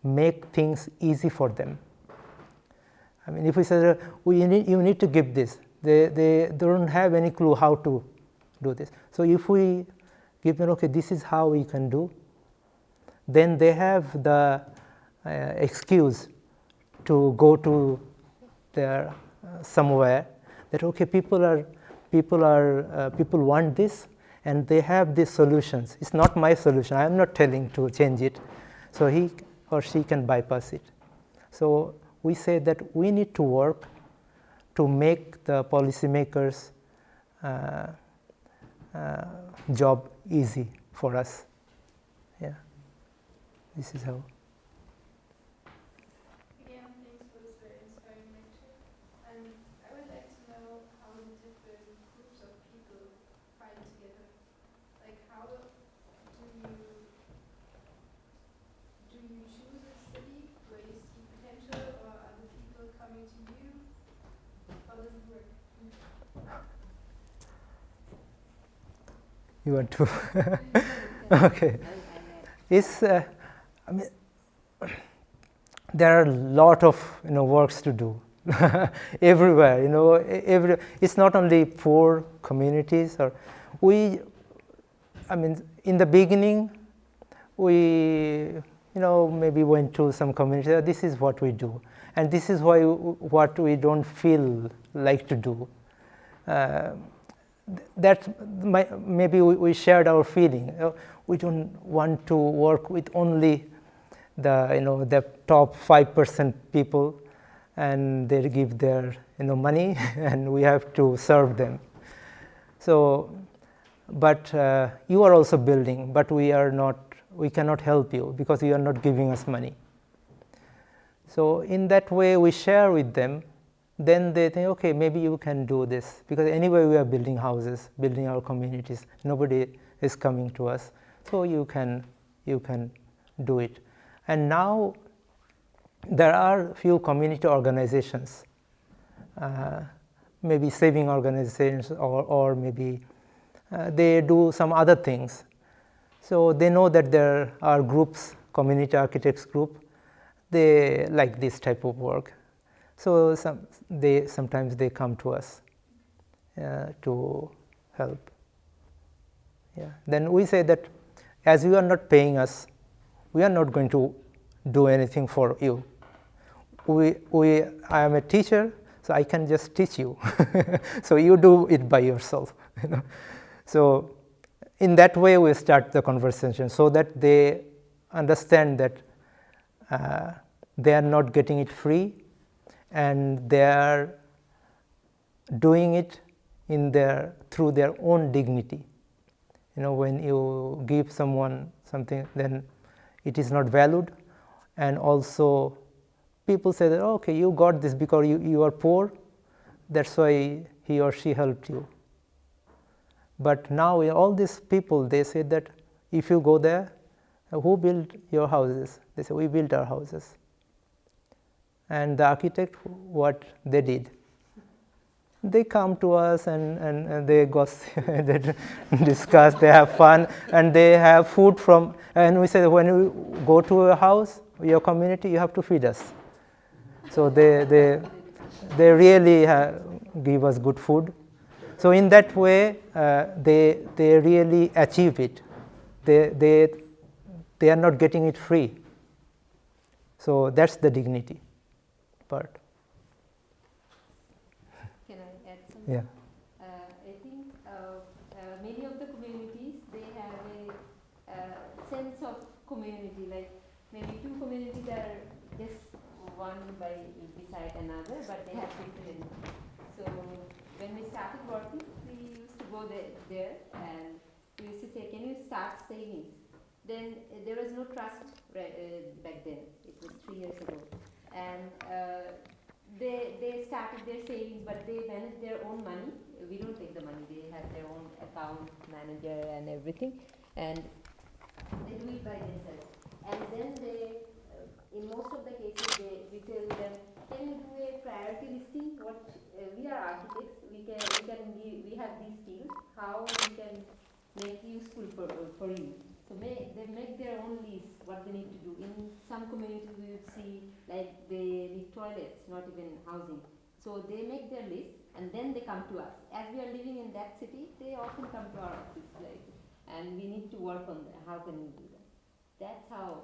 make things easy for them. If we say you need to give this, they don't have any clue how to do this. So if we give them, okay, this is how we can do. Then they have the excuse to go to their somewhere that, okay, people want this and they have these solutions. It's not my solution. I am not telling to change it. So he or she can bypass it. So we say that we need to work to make the policymakers' job easy for us. Yeah, this is how. Again, thanks for this very inspiring lecture. And I would like to know how the different groups of people find together. Like, how do you choose a city where you see potential, or are the people coming to you? How does it work? You want to? Okay. It's. I mean, there are a lot of works to do everywhere. It's not only poor communities. Or I mean, in the beginning, we maybe went to some community. This is what we do, and this is why what we don't feel like to do. Maybe we shared our feeling. We don't want to work with only the top 5% people, and they give their money, and we have to serve them. So, but you are also building, but we cannot help you because you are not giving us money. So in that way, we share with them. Then they think, okay, maybe you can do this, because anyway we are building houses, building our communities. Nobody is coming to us, so you can do it. And now there are few community organizations, maybe saving organizations, or maybe they do some other things. So they know that there are groups, community architects group, they like this type of work. So sometimes they come to us to help. Yeah. Then we say that as you are not paying us, we are not going to do anything for you. I am a teacher, so I can just teach you. So you do it by yourself. So in that way we start the conversation, so that they understand that they are not getting it free, and they are doing it through their own dignity. When you give someone something, then it is not valued, and also people say that, okay, you got this because you are poor, that's why he or she helped you. But now all these people, they say that if you go there, who built your houses? They say, we built our houses. And the architect, what they did? They come to us and they gossip, they discuss, they have fun, and they have food from, and we say, when you go to a house, your community, you have to feed us. So they really give us good food. So in that way, they really achieve it. They are not getting it free. So that's the dignity part. Can I add something? Yeah. I think many of the communities, they have a sense of community, like maybe two communities are just one beside another, but they have different. So when we started working, we used to go there and we used to say, can you start savings? Then there was no trust back then. It was 3 years ago. And they started their savings, but they manage their own money. We don't take the money. They have their own account manager and everything, and they do it by themselves. And then they, in most of the cases, we tell them, can you do a priority listing? We are architects. We have these skills. How we can make useful for you. So they make their own list, what they need to do. In some communities we would see like they need toilets, not even housing. So they make their list and then they come to us. As we are living in that city, they often come to our office. and we need to work on that. How can we do that? That's how.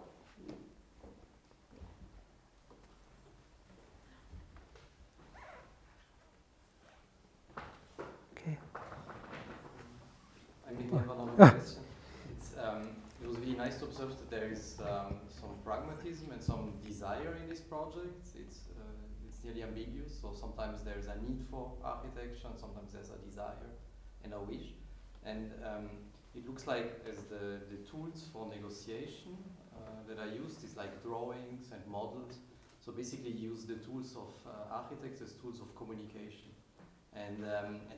Okay. I mean, I have another question. It was really nice to observe that there is some pragmatism and some desire in this project. It's nearly ambiguous, so sometimes there's a need for architecture, and sometimes there's a desire and a wish. And it looks like as the tools for negotiation that are used is like drawings and models. So basically use the tools of architects as tools of communication. And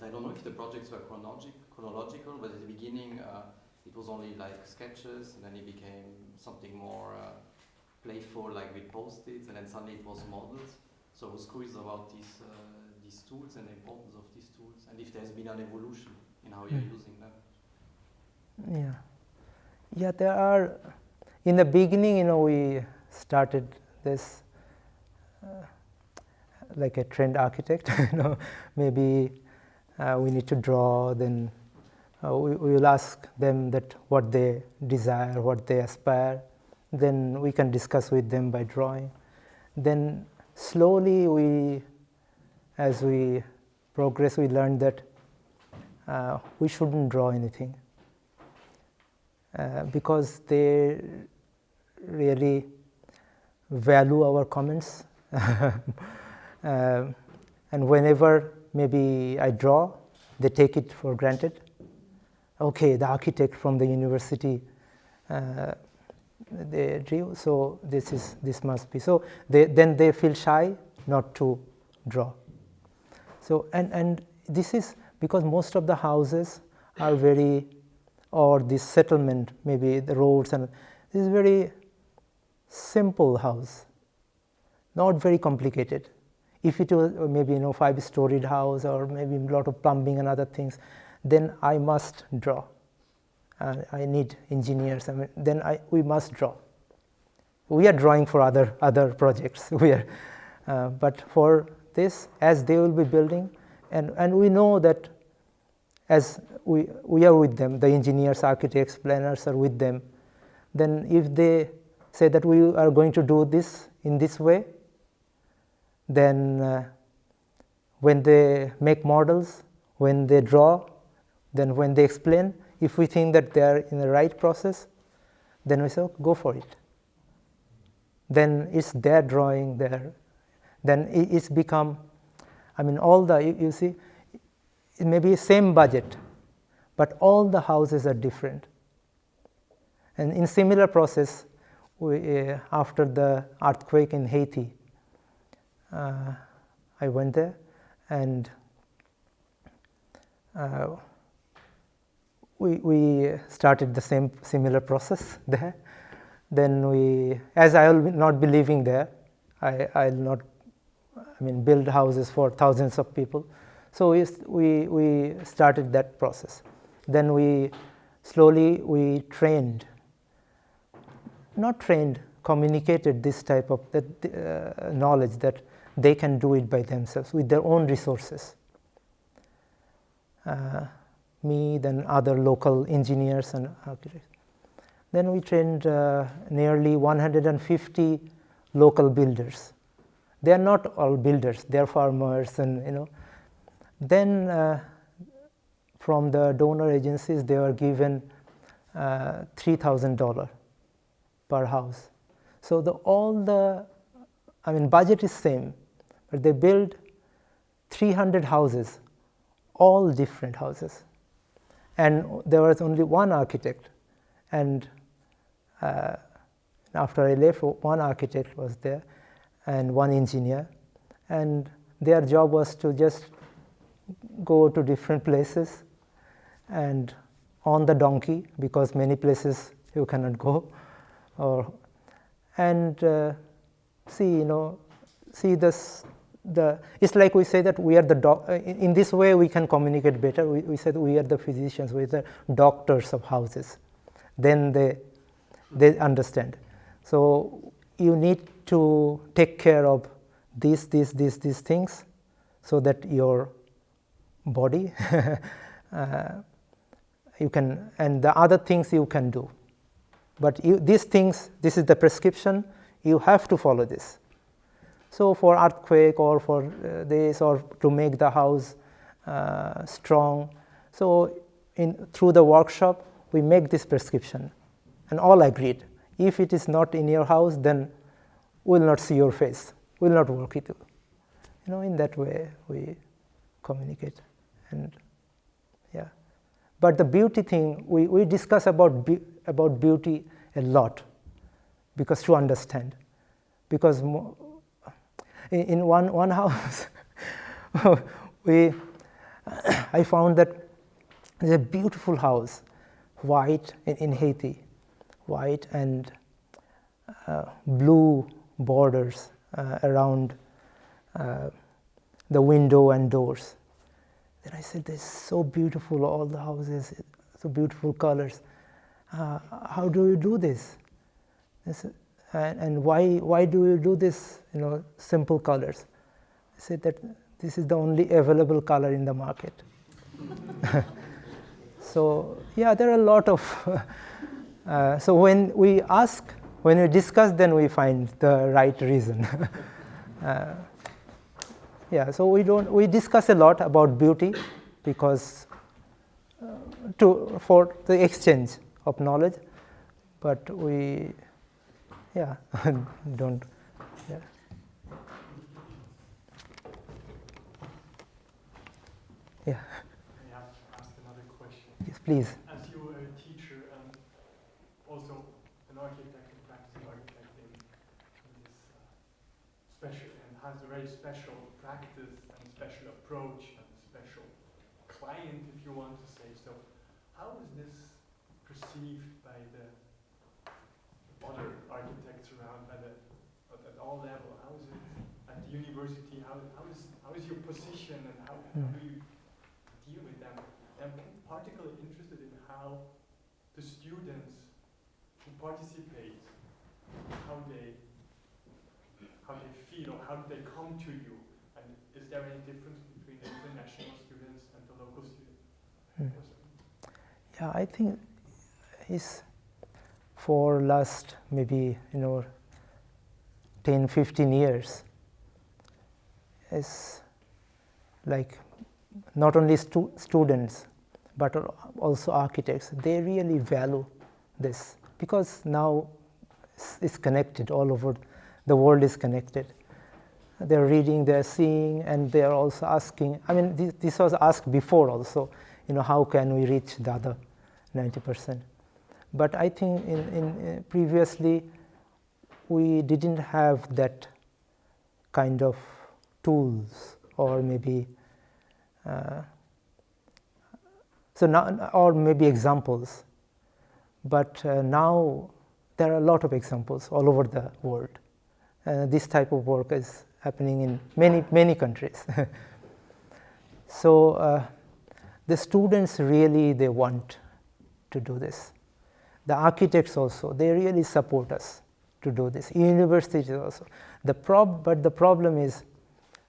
I don't know if the projects were chronological, but at the beginning it was only like sketches, and then it became something more playful, like with post-its, and then suddenly it was models. So I was curious about these tools and the importance of these tools, and if there's been an evolution in how you're using them. Yeah. Yeah, there are, in the beginning, we started this like a trend architect, maybe we need to draw, then we will ask them that what they desire, what they aspire, then we can discuss with them by drawing. Then slowly as we progress, we learn that we shouldn't draw anything because they really value our comments. And whenever maybe I draw, they take it for granted. Okay, the architect from the university they drew, so this must be. So then they feel shy not to draw. So and this is because most of the houses are or this settlement, maybe the roads, and this is very simple house, not very complicated. If it was maybe 5-storied house or maybe a lot of plumbing and other things, then I must draw. I need engineers. We must draw. We are drawing for other projects. But for this, as they will be building, and we know that as we are with them, the engineers, architects, planners are with them. Then if they say that we are going to do this in this way, then when they make models, when they draw, then when they explain, if we think that they are in the right process, then we say, okay, go for it. Then it's their drawing there. Then it's become, all you see, it may be same budget, but all the houses are different. And in similar process, after the earthquake in Haiti, I went there, and we started the similar process there. Then as I will not be living there, I'll not build houses for thousands of people. So we started that process. Then we slowly communicated this type of knowledge that they can do it by themselves with their own resources. Me, then other local engineers and architects. Then we trained nearly 150 local builders. They are not all builders; they are farmers, and Then from the donor agencies, they were given $3,000 per house. So budget is same, but they built 300 houses, all different houses. And there was only one architect, and after I left, one architect was there and one engineer, and their job was to just go to different places and on the donkey, because many places you cannot go, see this. It's like we say that we are the in this way we can communicate better. We said we are the physicians, we are the doctors of houses. Then they understand. So you need to take care of these things, so that your body you can, and the other things you can do. But these things, this is the prescription, you have to follow this. So for earthquake or for this, or to make the house strong, so through the workshop we make this prescription, and all agreed. If it is not in your house, then we'll not see your face, we'll not work with you. In that way we communicate. And yeah, but the beauty thing, we discuss about beauty a lot, because to understand, because in one house I found that there's a beautiful house, white in Haiti, white and blue borders around the window and doors. Then I said, "This is so beautiful, all the houses, so beautiful colors. How do you do this? And why do you do this? Simple colors." I said that this is the only available color in the market. So yeah, there are a lot of. So when we discuss, then we find the right reason. Yeah, so we discuss a lot about beauty, because for the exchange of knowledge, but we don't. Yeah. Yeah. May I ask another question? Yes, please. As you are a teacher and also an architect, a practicing architect in this special, and has a very special practice and special approach and special client, if you want to say so, how is this perceived by the other architects around at all levels? How is it at the university? How is your position, and how do you deal with them? I'm particularly interested in how the students who participate, how they feel, or how do they come to you, and is there any difference between the international students and the local students? Yeah, I think it's for last maybe 10-15 years, it's like not only students but also architects, they really value this, because now it's connected all over, the world is connected. They're reading, they're seeing, and they're also asking. I mean, this was asked before also, how can we reach the other 90%? But I think in previously we didn't have that kind of tools, or maybe or maybe examples. But now there are a lot of examples all over the world. This type of work is happening in many countries. So the students really, they want to do this. The architects also, they really support us to do this. Universities also. But the problem is,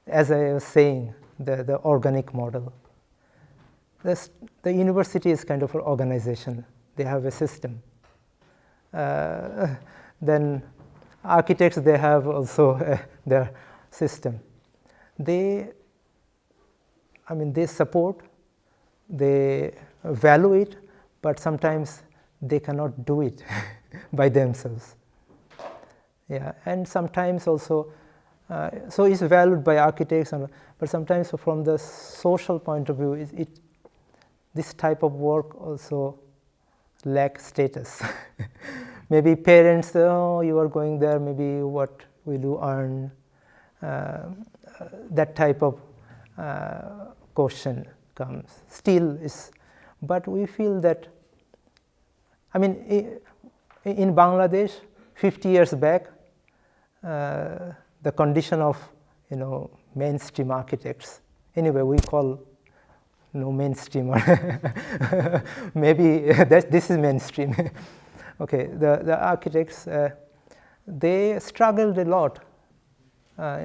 as I was saying, the organic model. The university is kind of an organization. They have a system. Then architects, they have also their system. They support, they value it, but sometimes they cannot do it by themselves. Yeah, and sometimes also, so it's valued by architects, but sometimes from the social point of view, this type of work also lacks status. Maybe parents say, "Oh, you are going there, maybe what will you earn?" That type of question comes. Still is, but we feel that, in Bangladesh, 50 years back, the condition of mainstream architects. Anyway, we call mainstream, or maybe this is mainstream. Okay, the architects, they struggled a lot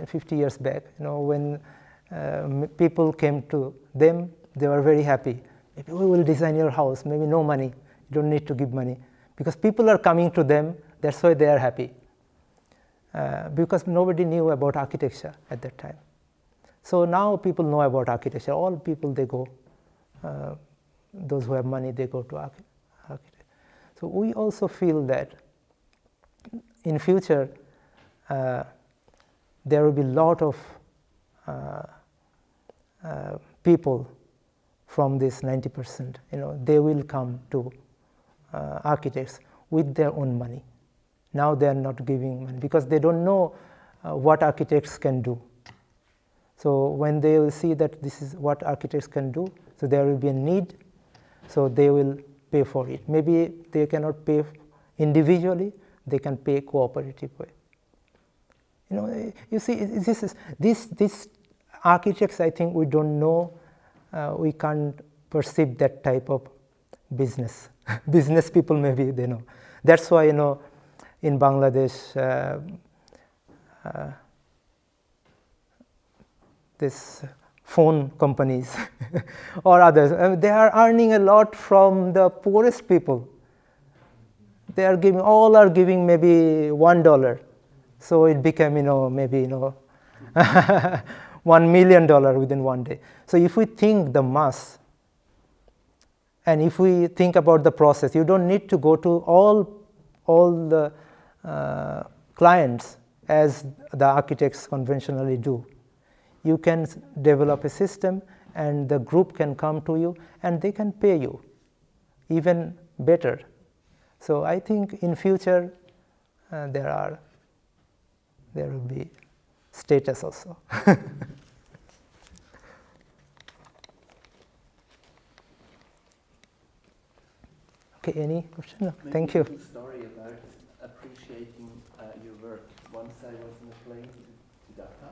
50 years back. When people came to them, they were very happy Maybe we will design your house, maybe no money, you don't need to give money. Because people are coming to them, that's why they are happy. Because nobody knew about architecture at that time. So now people know about architecture. All people, they go, those who have money, they go to architecture. So we also feel that in future, there will be a lot of people from this 90%, they will come to architects with their own money. Now they are not giving money because they don't know what architects can do. So when they will see that this is what architects can do, so there will be a need, so they will pay for it. Maybe they cannot pay individually, they can pay cooperative way. You see, this architects, I think we don't know, we can't perceive that type of business. Business people, maybe they know. That's why, in Bangladesh, this phone companies or others, they are earning a lot from the poorest people. They are giving, all are giving maybe $1. So it became, maybe, $1 million within one day. So if we think the mass, and if we think about the process, you don't need to go to all the clients as the architects conventionally do. You can develop a system and the group can come to you and they can pay you even better. So I think in future there will be status also. Okay, any question? No. Thank you. Maybe a story about appreciating your work. Once I was in a plane to Dhaka.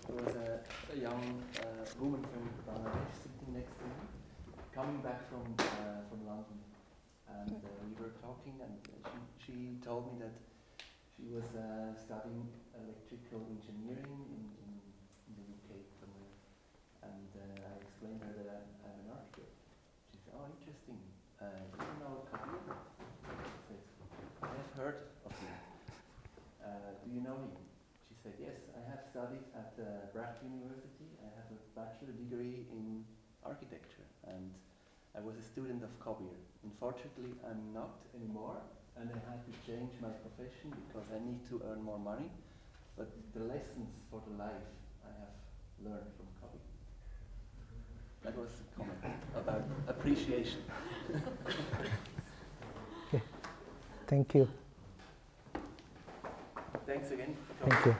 There was a young woman from Bangladesh sitting next to me, coming back from London, and we were talking, and she told me that she was studying electrical engineering in the UK somewhere, and I explained to her that I'm an architect. She said, "Oh, interesting. Do you know Kabir?" I said, "I have heard of him. Do you know him?" She said, "Yes, I have studied at Bradford University. I have a bachelor degree in architecture, and I was a student of Kabir. Unfortunately, I'm not anymore, and I had to change my profession because I need to earn more money. But the lessons for the life I have learned from Kabir." That was a comment about appreciation. Okay. Thank you. Thanks again. Thank you.